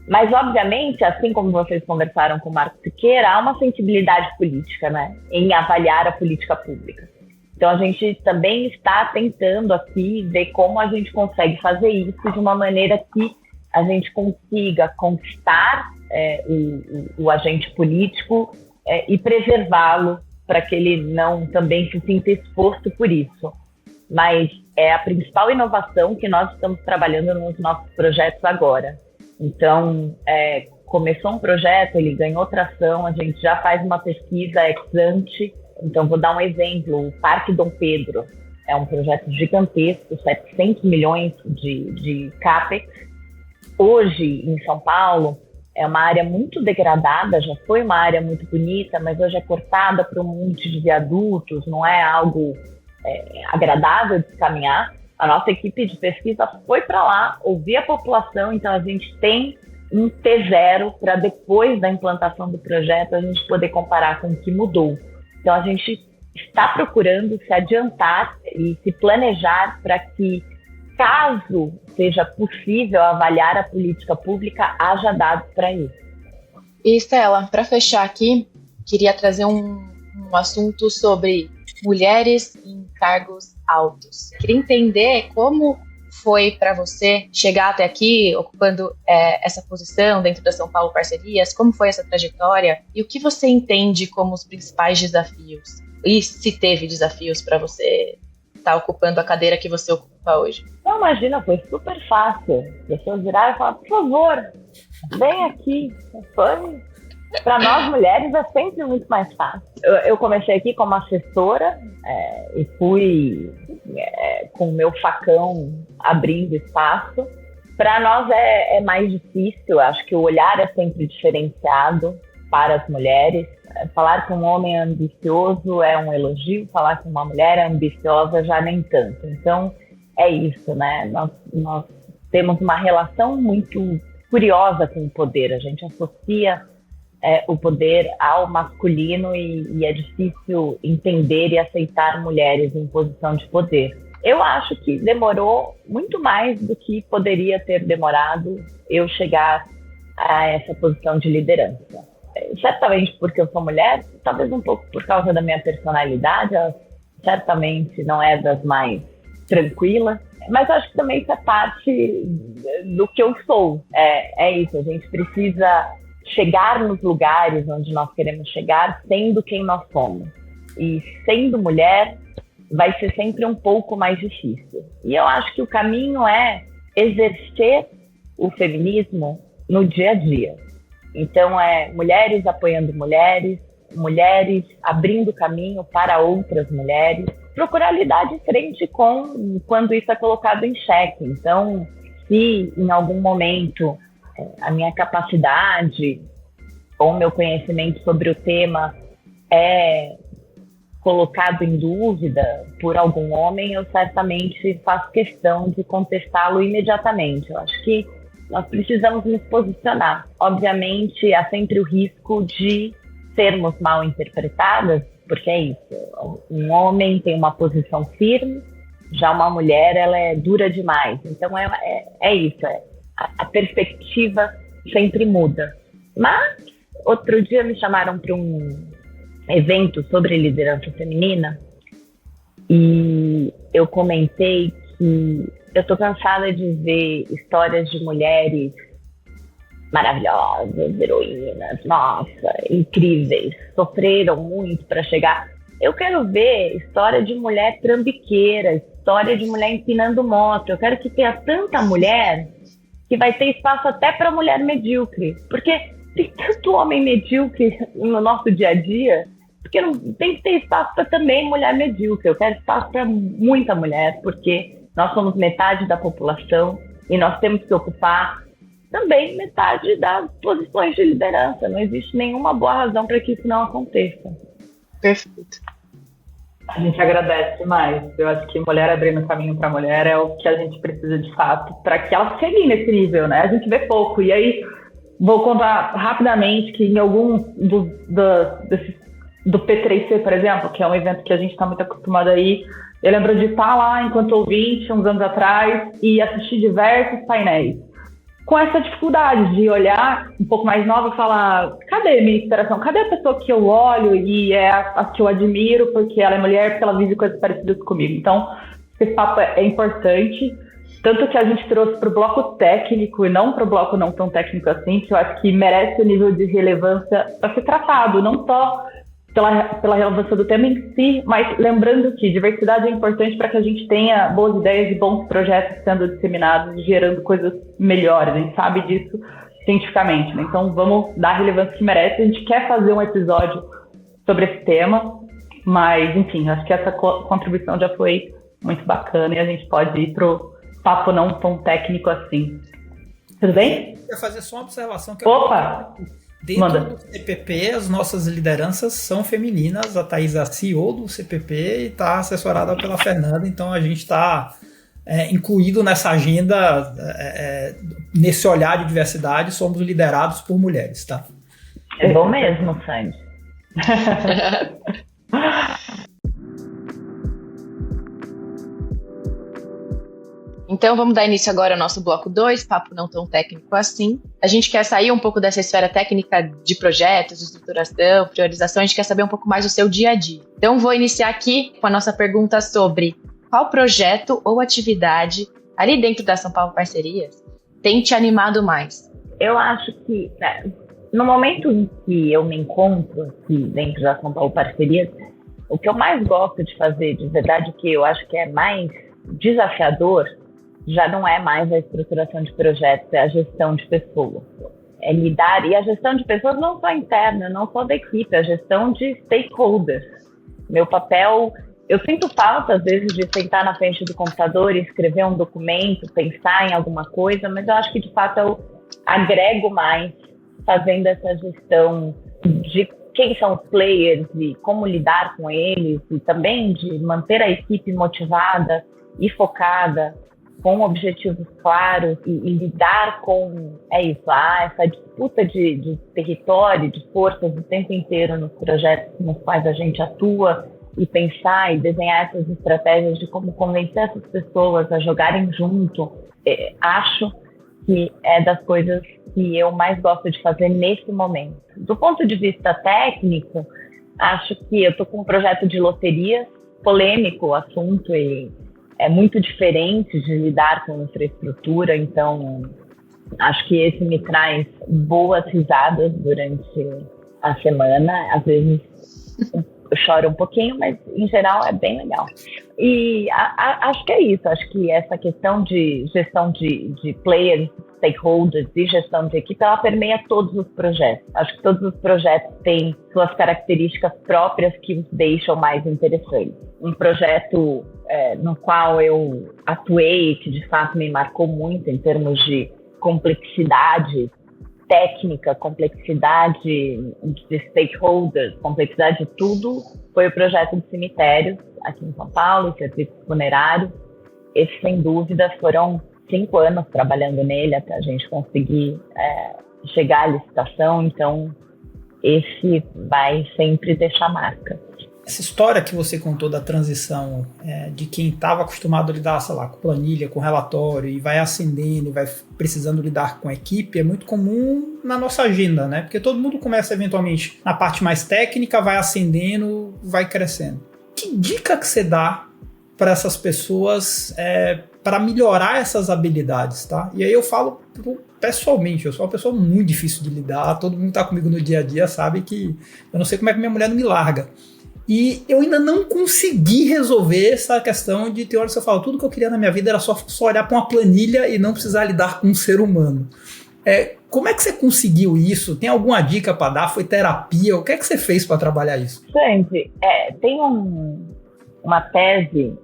Mas, obviamente, assim como vocês conversaram com o Marco Siqueira, há uma sensibilidade política, né, em avaliar a política pública. Então a gente também está tentando aqui ver como a gente consegue fazer isso de uma maneira que a gente consiga conquistar o agente político e preservá-lo para que ele não também se sinta exposto por isso. Mas é a principal inovação que nós estamos trabalhando nos nossos projetos agora. Então, começou um projeto, ele ganhou tração, a gente já faz uma pesquisa ex ante. Então, vou dar um exemplo, o Parque Dom Pedro é um projeto gigantesco, 700 milhões de CAPEX. Hoje, em São Paulo, é uma área muito degradada, já foi uma área muito bonita, mas hoje é cortada por um monte de viadutos, não é algo agradável de se caminhar. A nossa equipe de pesquisa foi para lá, ouvir a população, então a gente tem um T0 para depois da implantação do projeto a gente poder comparar com o que mudou. Então a gente está procurando se adiantar e se planejar para que, caso seja possível avaliar a política pública, haja dados para isso. E Stella, para fechar aqui, queria trazer um assunto sobre mulheres em cargos altos. Queria entender como foi para você chegar até aqui, ocupando essa posição dentro da São Paulo Parcerias, como foi essa trajetória e o que você entende como os principais desafios? E se teve desafios para você estar ocupando a cadeira que você ocupa hoje? Não, imagina, foi super fácil. As pessoas viraram e falaram, por favor, vem aqui. Para nós mulheres é sempre muito mais fácil. Eu comecei aqui como assessora e fui com o meu facão abrindo espaço. Para nós é mais difícil, acho que o olhar é sempre diferenciado para as mulheres. Falar que um homem é ambicioso é um elogio, falar que uma mulher é ambiciosa já nem tanto. Então, é isso, né? Nós temos uma relação muito curiosa com o poder. A gente associa o poder ao masculino e é difícil entender e aceitar mulheres em posição de poder. Eu acho que demorou muito mais do que poderia ter demorado eu chegar a essa posição de liderança. Certamente porque eu sou mulher, talvez um pouco por causa da minha personalidade, ela certamente não é das mais tranquilas, mas acho que também isso é parte do que eu sou. É isso, a gente precisa chegar nos lugares onde nós queremos chegar sendo quem nós somos. E sendo mulher, vai ser sempre um pouco mais difícil. E eu acho que o caminho é exercer o feminismo no dia a dia. Então, mulheres apoiando mulheres, mulheres abrindo caminho para outras mulheres, procurar lidar de frente com quando isso é colocado em xeque. Então, se em algum momento a minha capacidade ou o meu conhecimento sobre o tema é colocado em dúvida por algum homem, eu certamente faço questão de contestá-lo imediatamente. Eu acho que nós precisamos nos posicionar. Obviamente, há sempre o risco de sermos mal interpretadas, porque é isso. Um homem tem uma posição firme, já uma mulher ela é dura demais. Então, é isso. A perspectiva sempre muda. Mas, outro dia me chamaram para um evento sobre liderança feminina e eu comentei que eu estou cansada de ver histórias de mulheres maravilhosas, heroínas, nossa, incríveis, sofreram muito para chegar. Eu quero ver história de mulher trambiqueira, história de mulher empinando moto. Eu quero que tenha tanta mulher que vai ter espaço até para mulher medíocre, porque tem tanto homem medíocre no nosso dia a dia, porque não tem que ter espaço para também mulher medíocre. Eu quero espaço para muita mulher, porque nós somos metade da população e nós temos que ocupar também metade das posições de liderança. Não existe nenhuma boa razão para que isso não aconteça. Perfeito. A gente agradece demais. Eu acho que mulher abrindo caminho para mulher é o que a gente precisa de fato para que ela chegue nesse nível, né? A gente vê pouco. E aí, vou contar rapidamente que em alguns do P3C, por exemplo, que é um evento que a gente está muito acostumado a ir, eu lembro de estar lá enquanto ouvinte, uns anos atrás, e assistir diversos painéis. Com essa dificuldade de olhar um pouco mais nova e falar, cadê a minha inspiração? Cadê a pessoa que eu olho e é a que eu admiro porque ela é mulher, porque ela vive coisas parecidas comigo? Então, esse papo é importante. Tanto que a gente trouxe para o bloco técnico e não para o bloco não tão técnico assim, que eu acho que merece o nível de relevância para ser tratado, não só pela relevância do tema em si, mas lembrando que diversidade é importante para que a gente tenha boas ideias e bons projetos sendo disseminados, gerando coisas melhores. A gente sabe disso cientificamente, né? Então vamos dar a relevância que merece. A gente quer fazer um episódio sobre esse tema, mas enfim, acho que essa contribuição já foi muito bacana e a gente pode ir pro papo não tão técnico assim. Tudo bem? Eu quero fazer só uma observação. Opa! Dentro do CPP, as nossas lideranças são femininas. A Thaís é a CEO do CPP e está assessorada pela Fernanda. Então, a gente está incluído nessa agenda, nesse olhar de diversidade. Somos liderados por mulheres, tá? É bom mesmo, Sandy. Então vamos dar início agora ao nosso bloco 2, papo não tão técnico assim. A gente quer sair um pouco dessa esfera técnica de projetos, estruturação, priorização, a gente quer saber um pouco mais do seu dia a dia. Então vou iniciar aqui com a nossa pergunta sobre qual projeto ou atividade ali dentro da São Paulo Parcerias tem te animado mais? Eu acho que no momento em que eu me encontro aqui dentro da São Paulo Parcerias, o que eu mais gosto de fazer, de verdade, que eu acho que é mais desafiador, já não é mais a estruturação de projetos, é a gestão de pessoas. É lidar, e a gestão de pessoas não só interna, não só da equipe, a gestão de stakeholders. Meu papel, eu sinto falta às vezes de sentar na frente do computador e escrever um documento, pensar em alguma coisa, mas eu acho que de fato eu agrego mais fazendo essa gestão de quem são os players e como lidar com eles, e também de manter a equipe motivada e focada, com objetivos claros e lidar com essa disputa de território, de forças o tempo inteiro nos projetos nos quais a gente atua, e pensar e desenhar essas estratégias de como convencer essas pessoas a jogarem junto. Acho que é das coisas que eu mais gosto de fazer nesse momento. Do ponto de vista técnico, acho que eu estou com um projeto de loterias, polêmico o assunto e é muito diferente de lidar com infraestrutura, então acho que esse me traz boas risadas durante a semana. Às vezes eu choro um pouquinho, mas em geral é bem legal. E acho que é isso, acho que essa questão de gestão de players, stakeholders e gestão de equipe, ela permeia todos os projetos. Acho que todos os projetos têm suas características próprias que os deixam mais interessantes. Um projeto no qual eu atuei, que de fato me marcou muito em termos de complexidade técnica, complexidade de stakeholders, complexidade de tudo, foi o projeto de cemitérios aqui em São Paulo, serviços funerários. Esses, sem dúvida, foram 5 anos trabalhando nele até a gente conseguir chegar à licitação, então esse vai sempre deixar marca. Essa história que você contou da transição de quem estava acostumado a lidar, sei lá, com planilha, com relatório, e vai ascendendo, vai precisando lidar com a equipe, é muito comum na nossa agenda, né? Porque todo mundo começa eventualmente na parte mais técnica, vai ascendendo, vai crescendo. Que dica que você dá para essas pessoas para melhorar essas habilidades, tá? E aí eu falo pessoalmente, eu sou uma pessoa muito difícil de lidar, todo mundo que tá comigo no dia a dia sabe que eu não sei como é que minha mulher não me larga. E eu ainda não consegui resolver essa questão de ter horas que eu falo, tudo que eu queria na minha vida era só olhar para uma planilha e não precisar lidar com um ser humano. Como é que você conseguiu isso? Tem alguma dica para dar? Foi terapia? O que é que você fez para trabalhar isso? Gente, tem uma tese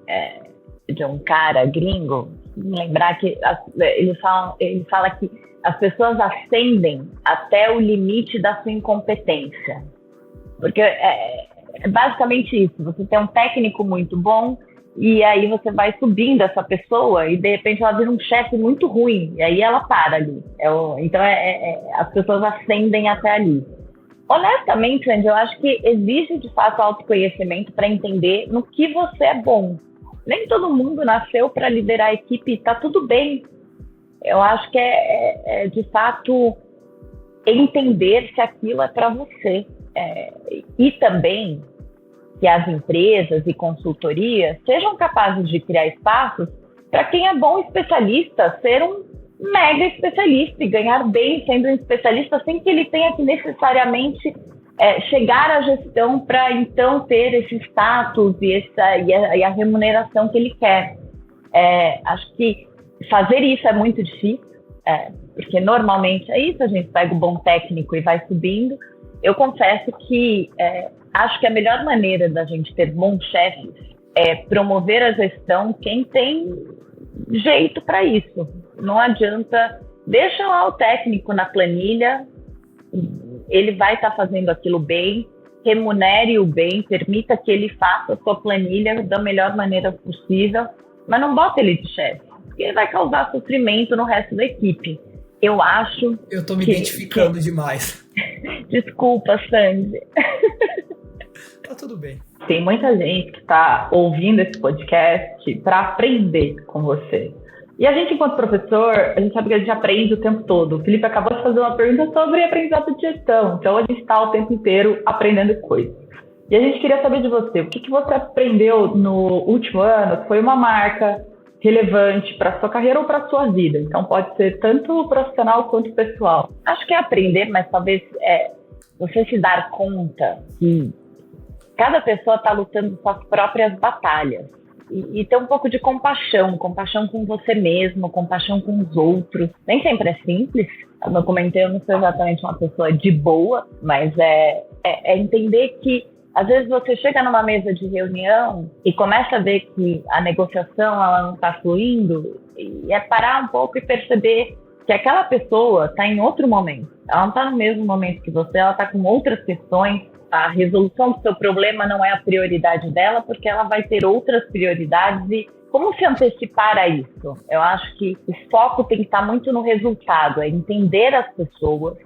de um cara gringo, me lembrar que ele fala que as pessoas ascendem até o limite da sua incompetência. Porque é basicamente isso, você tem um técnico muito bom e aí você vai subindo essa pessoa e de repente ela vira um chefe muito ruim e aí ela para ali. Então as pessoas ascendem até ali. Honestamente, Andy, eu acho que exige de fato autoconhecimento para entender no que você é bom. Nem todo mundo nasceu para liderar a equipe, tá tudo bem. Eu acho que de fato entender se aquilo é para você. E também que as empresas e consultorias sejam capazes de criar espaços para quem é bom especialista ser um mega especialista e ganhar bem sendo um especialista sem que ele tenha que necessariamente chegar à gestão para então ter esse status e a remuneração que ele quer. Acho que fazer isso é muito difícil, porque normalmente é isso, a gente pega o bom técnico e vai subindo. Eu confesso que acho que a melhor maneira da gente ter bons chefes é promover a gestão quem tem jeito para isso. Não adianta, deixa lá o técnico na planilha, ele vai estar fazendo aquilo bem, remunere-o bem, permita que ele faça a sua planilha da melhor maneira possível, mas não bota ele de chefe, porque ele vai causar sofrimento no resto da equipe. Eu acho... Eu tô me identificando demais. Desculpa, Sandy. Tá tudo bem. Tem muita gente que está ouvindo esse podcast para aprender com você. E a gente, enquanto professor, a gente sabe que a gente aprende o tempo todo. O Felipe acabou de fazer uma pergunta sobre aprendizado de gestão. Então, a gente está o tempo inteiro aprendendo coisas. E a gente queria saber de você. O que você aprendeu no último ano? Foi uma marca relevante para a sua carreira ou para a sua vida? Então, pode ser tanto profissional quanto pessoal. Acho que é aprender, mas talvez você se dar conta que cada pessoa está lutando suas próprias batalhas. E ter um pouco de compaixão com você mesmo, compaixão com os outros. Nem sempre é simples. Como eu comentei, eu não sou exatamente uma pessoa de boa, mas é entender que às vezes você chega numa mesa de reunião e começa a ver que a negociação ela não está fluindo, e é parar um pouco e perceber que aquela pessoa está em outro momento. Ela não está no mesmo momento que você, ela está com outras questões. A resolução do seu problema não é a prioridade dela, porque ela vai ter outras prioridades. E como se antecipar a isso? Eu acho que o foco tem que estar muito no resultado, é entender as pessoas,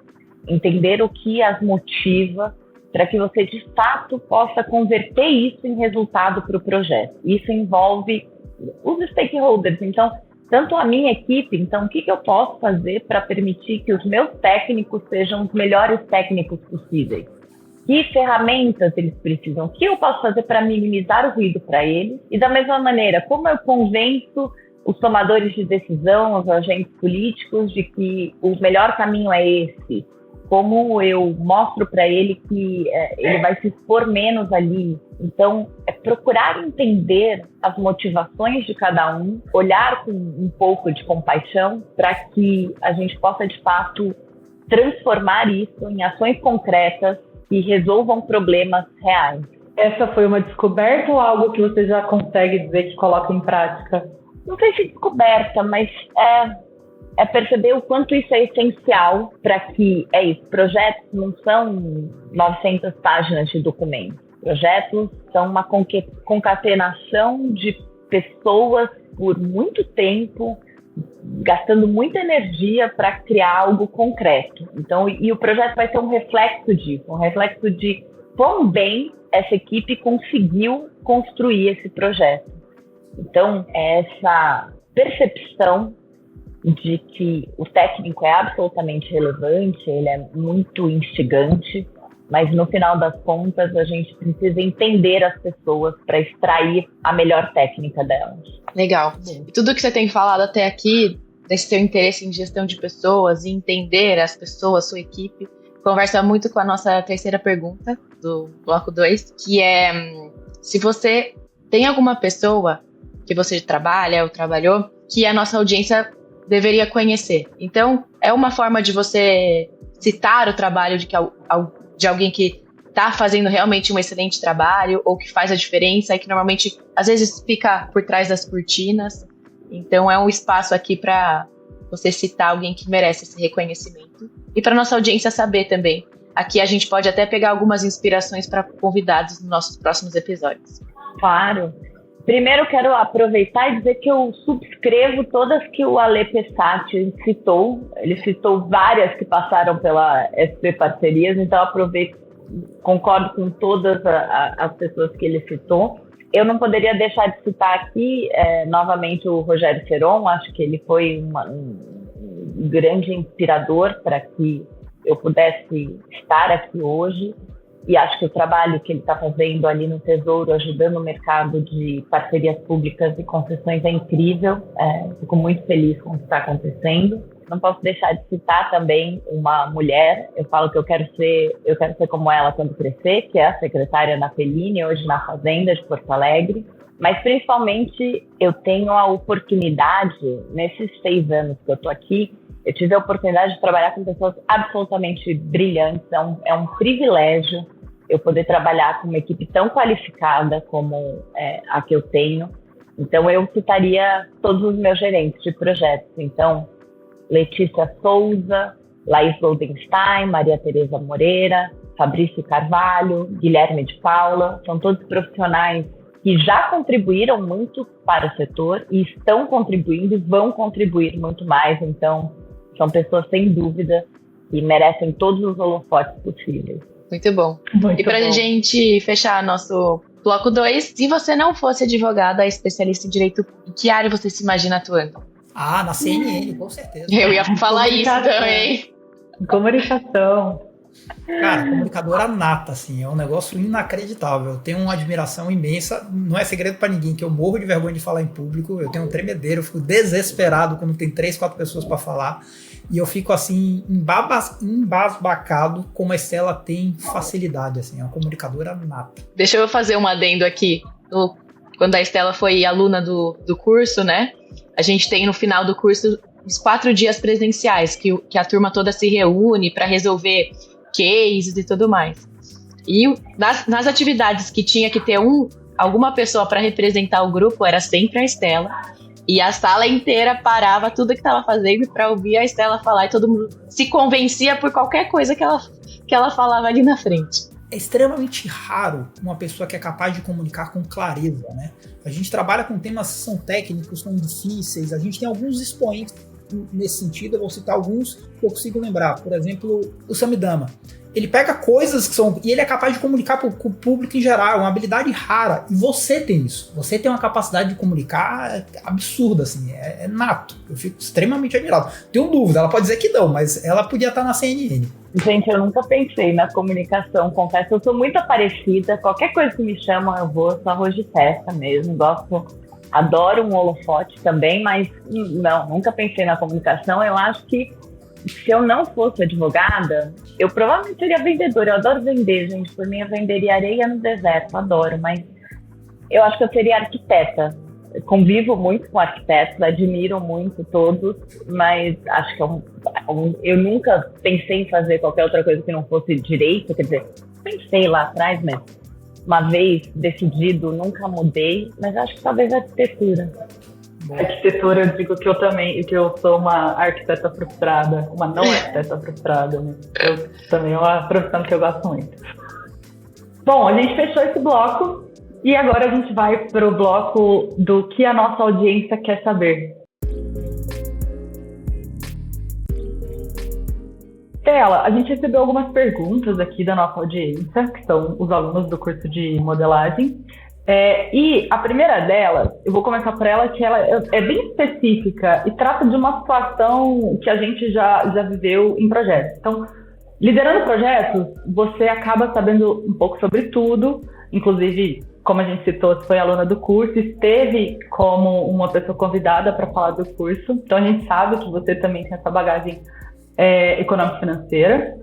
entender o que as motiva, para que você, de fato, possa converter isso em resultado para o projeto. Isso envolve os stakeholders. Então, tanto a minha equipe, então, o que eu posso fazer para permitir que os meus técnicos sejam os melhores técnicos possíveis? Que ferramentas eles precisam? O que eu posso fazer para minimizar o ruído para eles? E da mesma maneira, como eu convenço os tomadores de decisão, os agentes políticos, de que o melhor caminho é esse? Como eu mostro para ele que ele vai se expor menos ali? Então, é procurar entender as motivações de cada um, olhar com um pouco de compaixão para que a gente possa, de fato, transformar isso em ações concretas e resolvam problemas reais. Essa foi uma descoberta ou algo que você já consegue dizer que coloca em prática? Não sei se descoberta, mas é perceber o quanto isso é essencial para que, projetos não são 900 páginas de documentos. Projetos são uma concatenação de pessoas por muito tempo, gastando muita energia para criar algo concreto. Então, e o projeto vai ser um reflexo disso, um reflexo de quão bem essa equipe conseguiu construir esse projeto. Então, essa percepção de que o técnico é absolutamente relevante, ele é muito instigante, mas no final das contas a gente precisa entender as pessoas para extrair a melhor técnica delas. Legal. E tudo que você tem falado até aqui, desse seu interesse em gestão de pessoas e entender as pessoas, sua equipe, conversa muito com a nossa terceira pergunta do bloco 2, que é se você tem alguma pessoa que você trabalha ou trabalhou que a nossa audiência deveria conhecer. Então, é uma forma de você citar o trabalho de alguém que está fazendo realmente um excelente trabalho ou que faz a diferença e que normalmente, às vezes, fica por trás das cortinas. Então, é um espaço aqui para você citar alguém que merece esse reconhecimento. E para nossa audiência saber também. Aqui a gente pode até pegar algumas inspirações para convidados nos nossos próximos episódios. Claro. Primeiro, quero aproveitar e dizer que eu subscrevo todas que o Ale Pessati citou. Ele citou várias que passaram pela SP Parcerias, então eu aproveito, concordo com todas as pessoas que ele citou. Eu não poderia deixar de citar aqui, novamente, o Rogério Ceron. Acho que ele foi um grande inspirador para que eu pudesse estar aqui hoje. E acho que o trabalho que ele está fazendo ali no Tesouro, ajudando o mercado de parcerias públicas e concessões, é incrível. Fico muito feliz com o que está acontecendo. não posso deixar de citar também uma mulher. Eu falo que eu quero ser como ela quando crescer, que é a secretária na Fellini, hoje na Fazenda de Porto Alegre. Mas, principalmente, eu tenho a oportunidade, nesses 6 anos que eu estou aqui, eu tive a oportunidade de trabalhar com pessoas absolutamente brilhantes. É um privilégio eu poder trabalhar com uma equipe tão qualificada como a que eu tenho. Então, eu citaria todos os meus gerentes de projetos. Então, Letícia Souza, Laís Goldenstein, Maria Tereza Moreira, Fabrício Carvalho, Guilherme de Paula, são todos profissionais que já contribuíram muito para o setor e estão contribuindo e vão contribuir muito mais. Então, são pessoas, sem dúvida, que merecem todos os holofotes possíveis. Muito bom. E para a gente fechar nosso bloco 2, se você não fosse advogada, especialista em direito, em que área você se imagina atuando? Na CNN, com certeza. Eu ia falar isso também. Comunicação. Cara, comunicadora nata, assim, é um negócio inacreditável. Eu tenho uma admiração imensa, não é segredo pra ninguém que eu morro de vergonha de falar em público, eu tenho um tremedeiro, eu fico desesperado quando tem 3, 4 pessoas pra falar, e eu fico assim, embasbacado como a Estela tem facilidade, assim, é uma comunicadora nata. Deixa eu fazer um adendo aqui. Quando a Estela foi aluna do curso, né, a gente tem no final do curso os 4 dias presenciais, que a turma toda se reúne para resolver cases e tudo mais. E nas atividades que tinha que ter alguma pessoa para representar o grupo, era sempre a Estela. E a sala inteira parava tudo que estava fazendo para ouvir a Estela falar, e todo mundo se convencia por qualquer coisa que ela falava ali na frente. É extremamente raro uma pessoa que é capaz de comunicar com clareza, né? A gente trabalha com temas que são técnicos, são difíceis, a gente tem alguns expoentes nesse sentido, eu vou citar alguns que eu consigo lembrar. Por exemplo, o Samidama. Ele pega coisas que são... E ele é capaz de comunicar com o público em geral, é uma habilidade rara. E você tem isso. Você tem uma capacidade de comunicar absurda, assim, é nato. Eu fico extremamente admirado. Tenho dúvida, ela pode dizer que não, mas ela podia estar na CNN. Gente, eu nunca pensei na comunicação, confesso, eu sou muito parecida, qualquer coisa que me chamam eu vou, sou arroz de festa mesmo, adoro um holofote também, mas não, nunca pensei na comunicação. Eu acho que se eu não fosse advogada, eu provavelmente seria vendedora. Eu adoro vender, gente, por mim eu venderia areia no deserto, adoro, mas eu acho que eu seria arquiteta. Eu convivo muito com arquitetos, admiro muito todos, mas acho que eu nunca pensei em fazer qualquer outra coisa que não fosse direito, quer dizer, pensei lá atrás, mas uma vez decidido, nunca mudei, mas acho que talvez a arquitetura. Arquitetura, eu digo que eu sou uma arquiteta frustrada, uma não arquiteta frustrada, né? Eu também é uma profissão que eu gosto muito. Bom, a gente fechou esse bloco e agora a gente vai para o bloco do que a nossa audiência quer saber. Estela, a gente recebeu algumas perguntas aqui da nossa audiência, que são os alunos do curso de modelagem. E a primeira delas, eu vou começar por ela, que ela é bem específica e trata de uma situação que a gente já viveu em projetos. Então, liderando projetos, você acaba sabendo um pouco sobre tudo, inclusive, como a gente citou, você foi aluna do curso, esteve como uma pessoa convidada para falar do curso, então a gente sabe que você também tem essa bagagem econômico-financeira.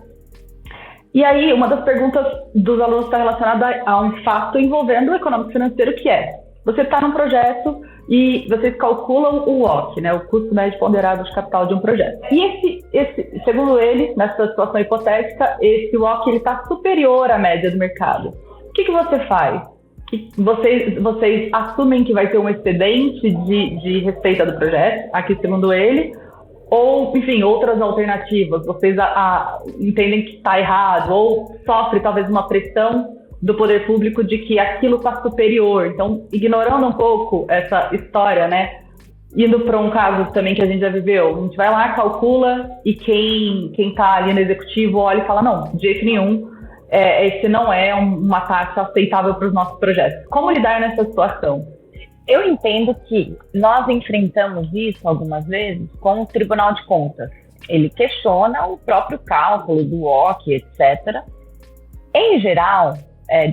E aí, uma das perguntas dos alunos está relacionada a um fato envolvendo o econômico-financeiro, que é: você está num projeto e vocês calculam o WOC, né, o custo médio ponderado de capital de um projeto. E esse, segundo ele, nessa situação hipotética, esse WOC está superior à média do mercado. O que você faz? Vocês assumem que vai ter um excedente de receita do projeto, aqui segundo ele, ou, enfim, outras alternativas, vocês entendem que está errado, ou sofre talvez uma pressão do poder público de que aquilo está superior. Então, ignorando um pouco essa história, né, indo para um caso também que a gente já viveu, a gente vai lá, calcula, e quem está ali no executivo olha e fala: não, de jeito nenhum, esse não é uma taxa aceitável para os nossos projetos. Como lidar nessa situação? Eu entendo que nós enfrentamos isso algumas vezes com o Tribunal de Contas. Ele questiona o próprio cálculo do WOC, etc. Em geral,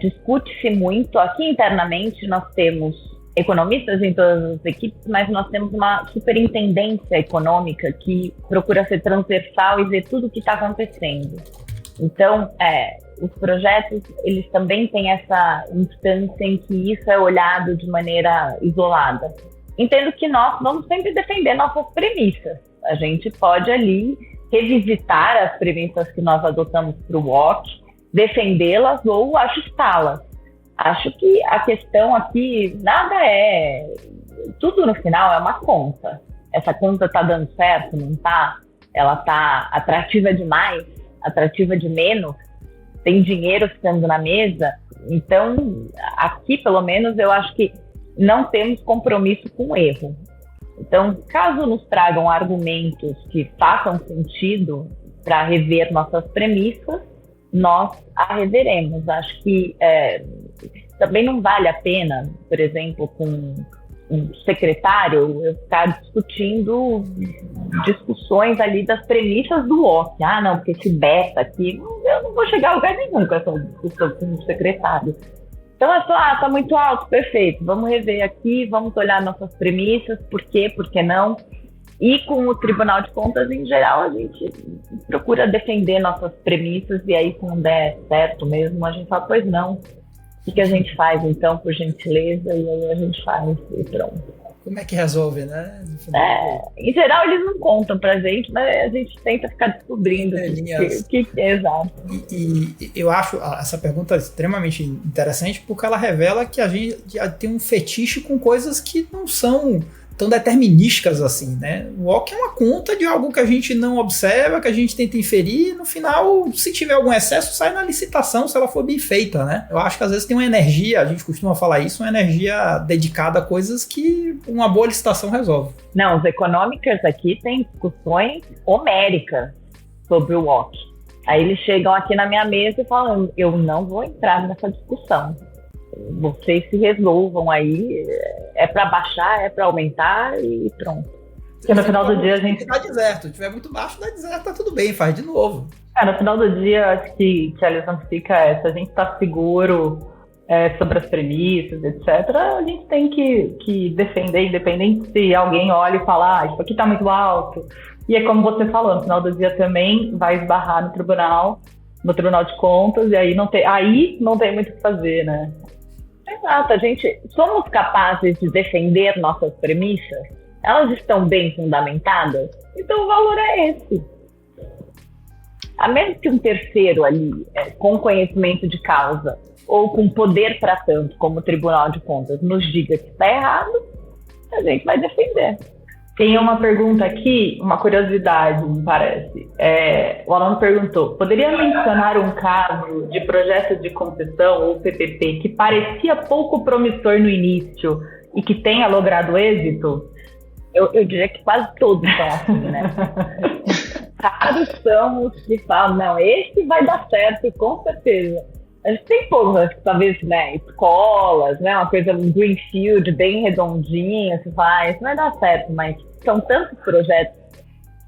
discute-se muito. Aqui internamente nós temos economistas em todas as equipes, mas nós temos uma superintendência econômica que procura ser transversal e ver tudo o que está acontecendo. Então, os projetos, eles também têm essa instância em que isso é olhado de maneira isolada. Entendo que nós vamos sempre defender nossas premissas. A gente pode ali revisitar as premissas que nós adotamos para o WOC, defendê-las ou ajustá-las. Acho que a questão aqui, tudo no final é uma conta. Essa conta está dando certo, não está? Ela está atrativa demais, atrativa de menos, tem dinheiro ficando na mesa. Então, aqui pelo menos eu acho que não temos compromisso com o erro. Então, caso nos tragam argumentos que façam sentido para rever nossas premissas, nós a reveremos. Acho que também não vale a pena, por exemplo, com um secretário, eu ficar discutindo discussões ali das premissas do WOC. Não, porque esse beta aqui, eu não vou chegar a lugar nenhum com essa discussão com o secretário. Então é só, tá muito alto, perfeito, vamos rever aqui, vamos olhar nossas premissas, por quê, por que não. E com o Tribunal de Contas, em geral, a gente procura defender nossas premissas, e aí se não der certo mesmo, a gente fala, pois não. O que a gente faz, então, por gentileza? E aí a gente faz e pronto. Como é que resolve, né? Em geral, eles não contam pra gente, mas a gente tenta ficar descobrindo o que é exato. E eu acho essa pergunta extremamente interessante, porque ela revela que a gente tem um fetiche com coisas que não são tão determinísticas assim, né? O WOC é uma conta de algo que a gente não observa, que a gente tenta inferir, e no final, se tiver algum excesso, sai na licitação, se ela for bem feita, né? Eu acho que às vezes tem uma energia, a gente costuma falar isso, uma energia dedicada a coisas que uma boa licitação resolve. Não, os economicers aqui têm discussões homéricas sobre o WOC. Aí eles chegam aqui na minha mesa e falam, eu não vou entrar nessa discussão. Vocês se resolvam aí, é para baixar, é para aumentar e pronto. Porque no final do dia a gente... Dá deserto, se tiver muito baixo, dá deserto, tá tudo bem, faz de novo. No final do dia, acho que a lição fica se a gente tá seguro sobre as premissas, etc., a gente tem que defender, independente se alguém olha e fala, isso aqui tá muito alto. E é como você falou, no final do dia também vai esbarrar no Tribunal de Contas, e aí não tem muito o que fazer, né? Exato, somos capazes de defender nossas premissas? Elas estão bem fundamentadas? Então o valor é esse. A menos que um terceiro ali, com conhecimento de causa, ou com poder para tanto, como o Tribunal de Contas, nos diga que está errado, a gente vai defender. Tem uma pergunta aqui, uma curiosidade, me parece. O aluno perguntou, poderia mencionar um caso de projeto de concessão ou PPP que parecia pouco promissor no início e que tenha logrado êxito? Eu diria que quase todos são assim, né? Raros são os que falam, não, esse vai dar certo, com certeza. A gente tem poucos, talvez, né, escolas, né, uma coisa, um greenfield bem redondinho, você fala, isso vai dar certo, mas são tantos projetos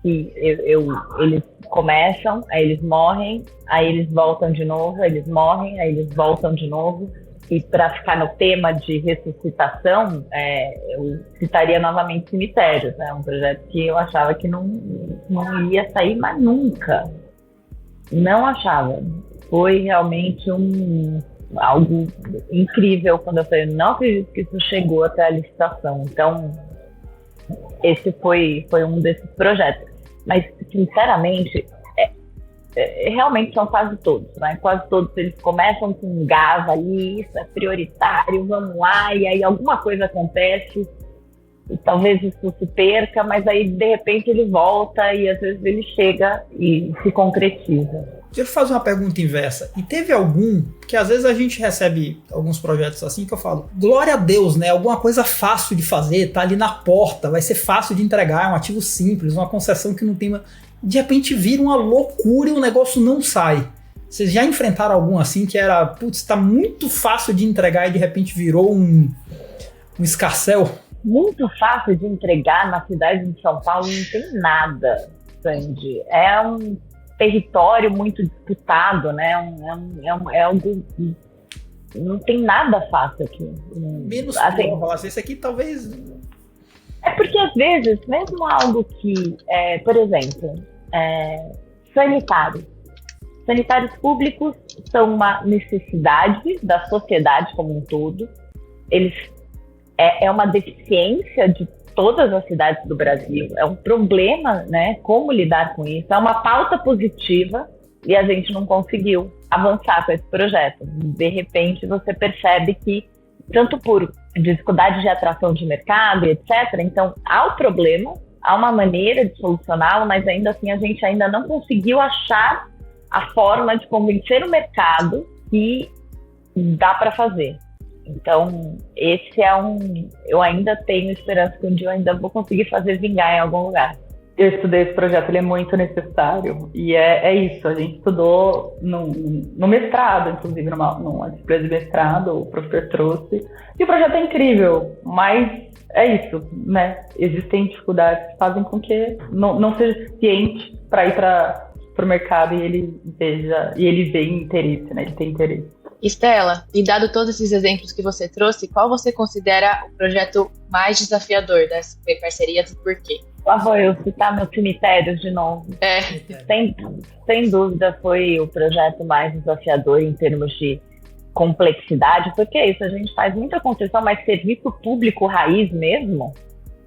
que eles começam, aí eles morrem, aí eles voltam de novo, aí eles morrem, aí eles voltam de novo. E para ficar no tema de ressuscitação, eu citaria novamente Cemitérios, né, um projeto que eu achava que não ia sair, mas nunca. Não achava. Foi realmente algo incrível quando eu falei, não acredito que isso chegou até a licitação. Então, esse foi um desses projetos. Mas, sinceramente, realmente são quase todos, né? Quase todos eles começam com um gás ali, isso é prioritário, vamos lá, e aí alguma coisa acontece, e talvez isso se perca, mas aí, de repente, ele volta e, às vezes, ele chega e se concretiza. Deixa eu fazer uma pergunta inversa. E teve algum, que às vezes a gente recebe alguns projetos assim que eu falo, glória a Deus, né? Alguma coisa fácil de fazer, tá ali na porta, vai ser fácil de entregar, é um ativo simples, uma concessão que não tem... De repente vira uma loucura e o negócio não sai. Vocês já enfrentaram algum assim que era, putz, tá muito fácil de entregar e de repente virou um escarcéu? Muito fácil de entregar na cidade de São Paulo, não tem nada, Sandy. É um território muito disputado, né? É algo não tem nada fácil aqui. Menos assim, vamos falar assim, esse aqui talvez... É porque, às vezes, mesmo algo que, por exemplo, sanitários públicos são uma necessidade da sociedade como um todo. Eles é uma deficiência de todas as cidades do Brasil. É um problema, né? Como lidar com isso? É uma pauta positiva e a gente não conseguiu avançar com esse projeto. De repente, você percebe que, tanto por dificuldade de atração de mercado e etc., então há o problema, há uma maneira de solucioná-lo, mas ainda assim a gente ainda não conseguiu achar a forma de convencer o mercado que dá para fazer. Então, esse eu ainda tenho esperança que um dia eu ainda vou conseguir fazer vingar em algum lugar. Eu estudei esse projeto, ele é muito necessário, e é isso, a gente estudou no mestrado, inclusive numa disciplina de mestrado, o professor trouxe, e o projeto é incrível, mas é isso, né? Existem dificuldades que fazem com que não seja suficiente para ir para o mercado e ele vê interesse, né? Ele tem interesse. Estela, e dado todos esses exemplos que você trouxe, qual você considera o projeto mais desafiador das parcerias e por quê? Lá vou eu citar meus cemitérios de novo. Sem dúvida foi o projeto mais desafiador em termos de complexidade, porque é isso, a gente faz muita construção, mas serviço público raiz mesmo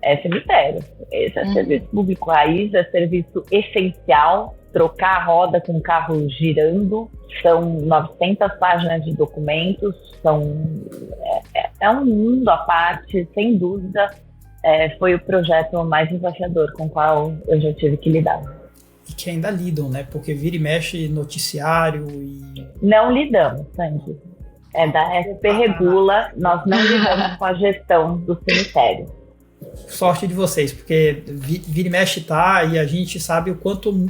é cemitério. Esse é serviço público raiz, é serviço essencial. Trocar a roda com o carro girando, são 900 páginas de documentos, é um mundo à parte, sem dúvida, foi o projeto mais desafiador com o qual eu já tive que lidar. E que ainda lidam, né? Porque vira e mexe noticiário e... Não lidamos, Sandy. É da SP Regula, nós não lidamos com a gestão do cemitério. Sorte de vocês, porque vira e mexe e a gente sabe o quanto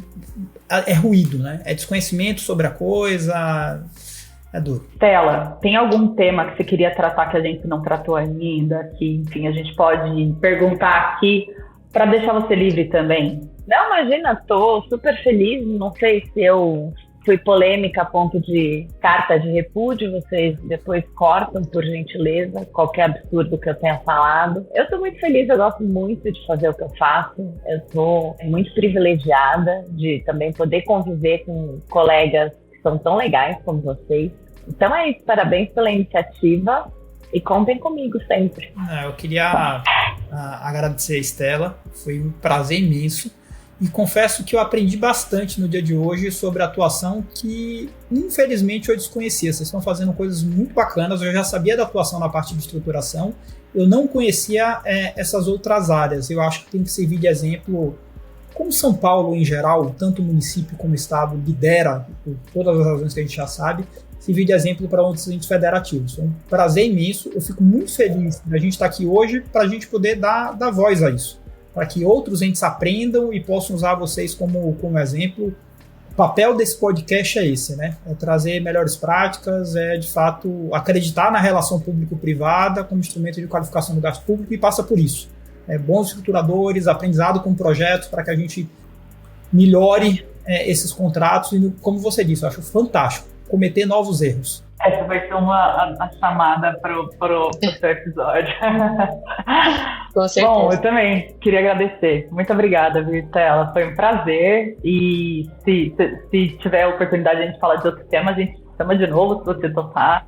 é ruído, né? É desconhecimento sobre a coisa, é duro. Stella, tem algum tema que você queria tratar que a gente não tratou ainda, que, enfim, a gente pode perguntar aqui para deixar você livre também? Não, imagina, tô super feliz, não sei se eu fui polêmica a ponto de carta de repúdio, vocês depois cortam, por gentileza, qualquer absurdo que eu tenha falado. Eu tô muito feliz, eu gosto muito de fazer o que eu faço, eu sou muito privilegiada de também poder conviver com colegas que são tão legais como vocês. Então é isso, parabéns pela iniciativa e contem comigo sempre. Eu queria agradecer a Estela, foi um prazer imenso. E confesso que eu aprendi bastante no dia de hoje sobre a atuação que, infelizmente, eu desconhecia. Vocês estão fazendo coisas muito bacanas. Eu já sabia da atuação na parte de estruturação. Eu não conhecia essas outras áreas. Eu acho que tem que servir de exemplo, como São Paulo, em geral, tanto o município como o estado, lidera, por todas as razões que a gente já sabe, servir de exemplo para outros entes federativos. Foi um prazer imenso. Eu fico muito feliz de a gente estar aqui hoje para a gente poder dar voz a isso, para que outros entes aprendam e possam usar vocês como exemplo. O papel desse podcast é esse, né? É trazer melhores práticas, de fato acreditar na relação público-privada como instrumento de qualificação do gasto público, e passa por isso. Bons estruturadores, aprendizado com projetos para que a gente melhore esses contratos e, como você disse, eu acho fantástico cometer novos erros. Essa vai ser a chamada pro seu episódio. Com certeza. Bom, eu também queria agradecer. Muito obrigada, Estela. Foi um prazer. E se tiver a oportunidade de a gente falar de outro tema, a gente chama de novo, se você topar.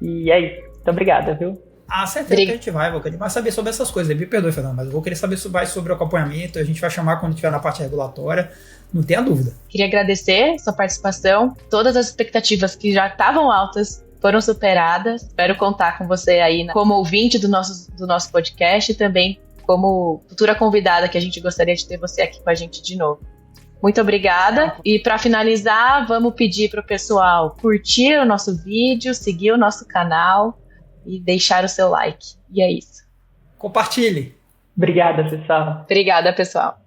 E é isso. Muito obrigada, viu? Certeza que a gente vai querer mais saber sobre essas coisas. Me perdoe, Fernando, mas eu vou querer saber mais sobre o acompanhamento. A gente vai chamar quando estiver na parte regulatória. Não tenha dúvida. Queria agradecer sua participação. Todas as expectativas que já estavam altas foram superadas. Espero contar com você aí como ouvinte do nosso podcast e também como futura convidada, que a gente gostaria de ter você aqui com a gente de novo. Muito obrigada. E para finalizar, vamos pedir para o pessoal curtir o nosso vídeo, seguir o nosso canal e deixar o seu like. E é isso. Compartilhe. Obrigada, pessoal. Obrigada, pessoal.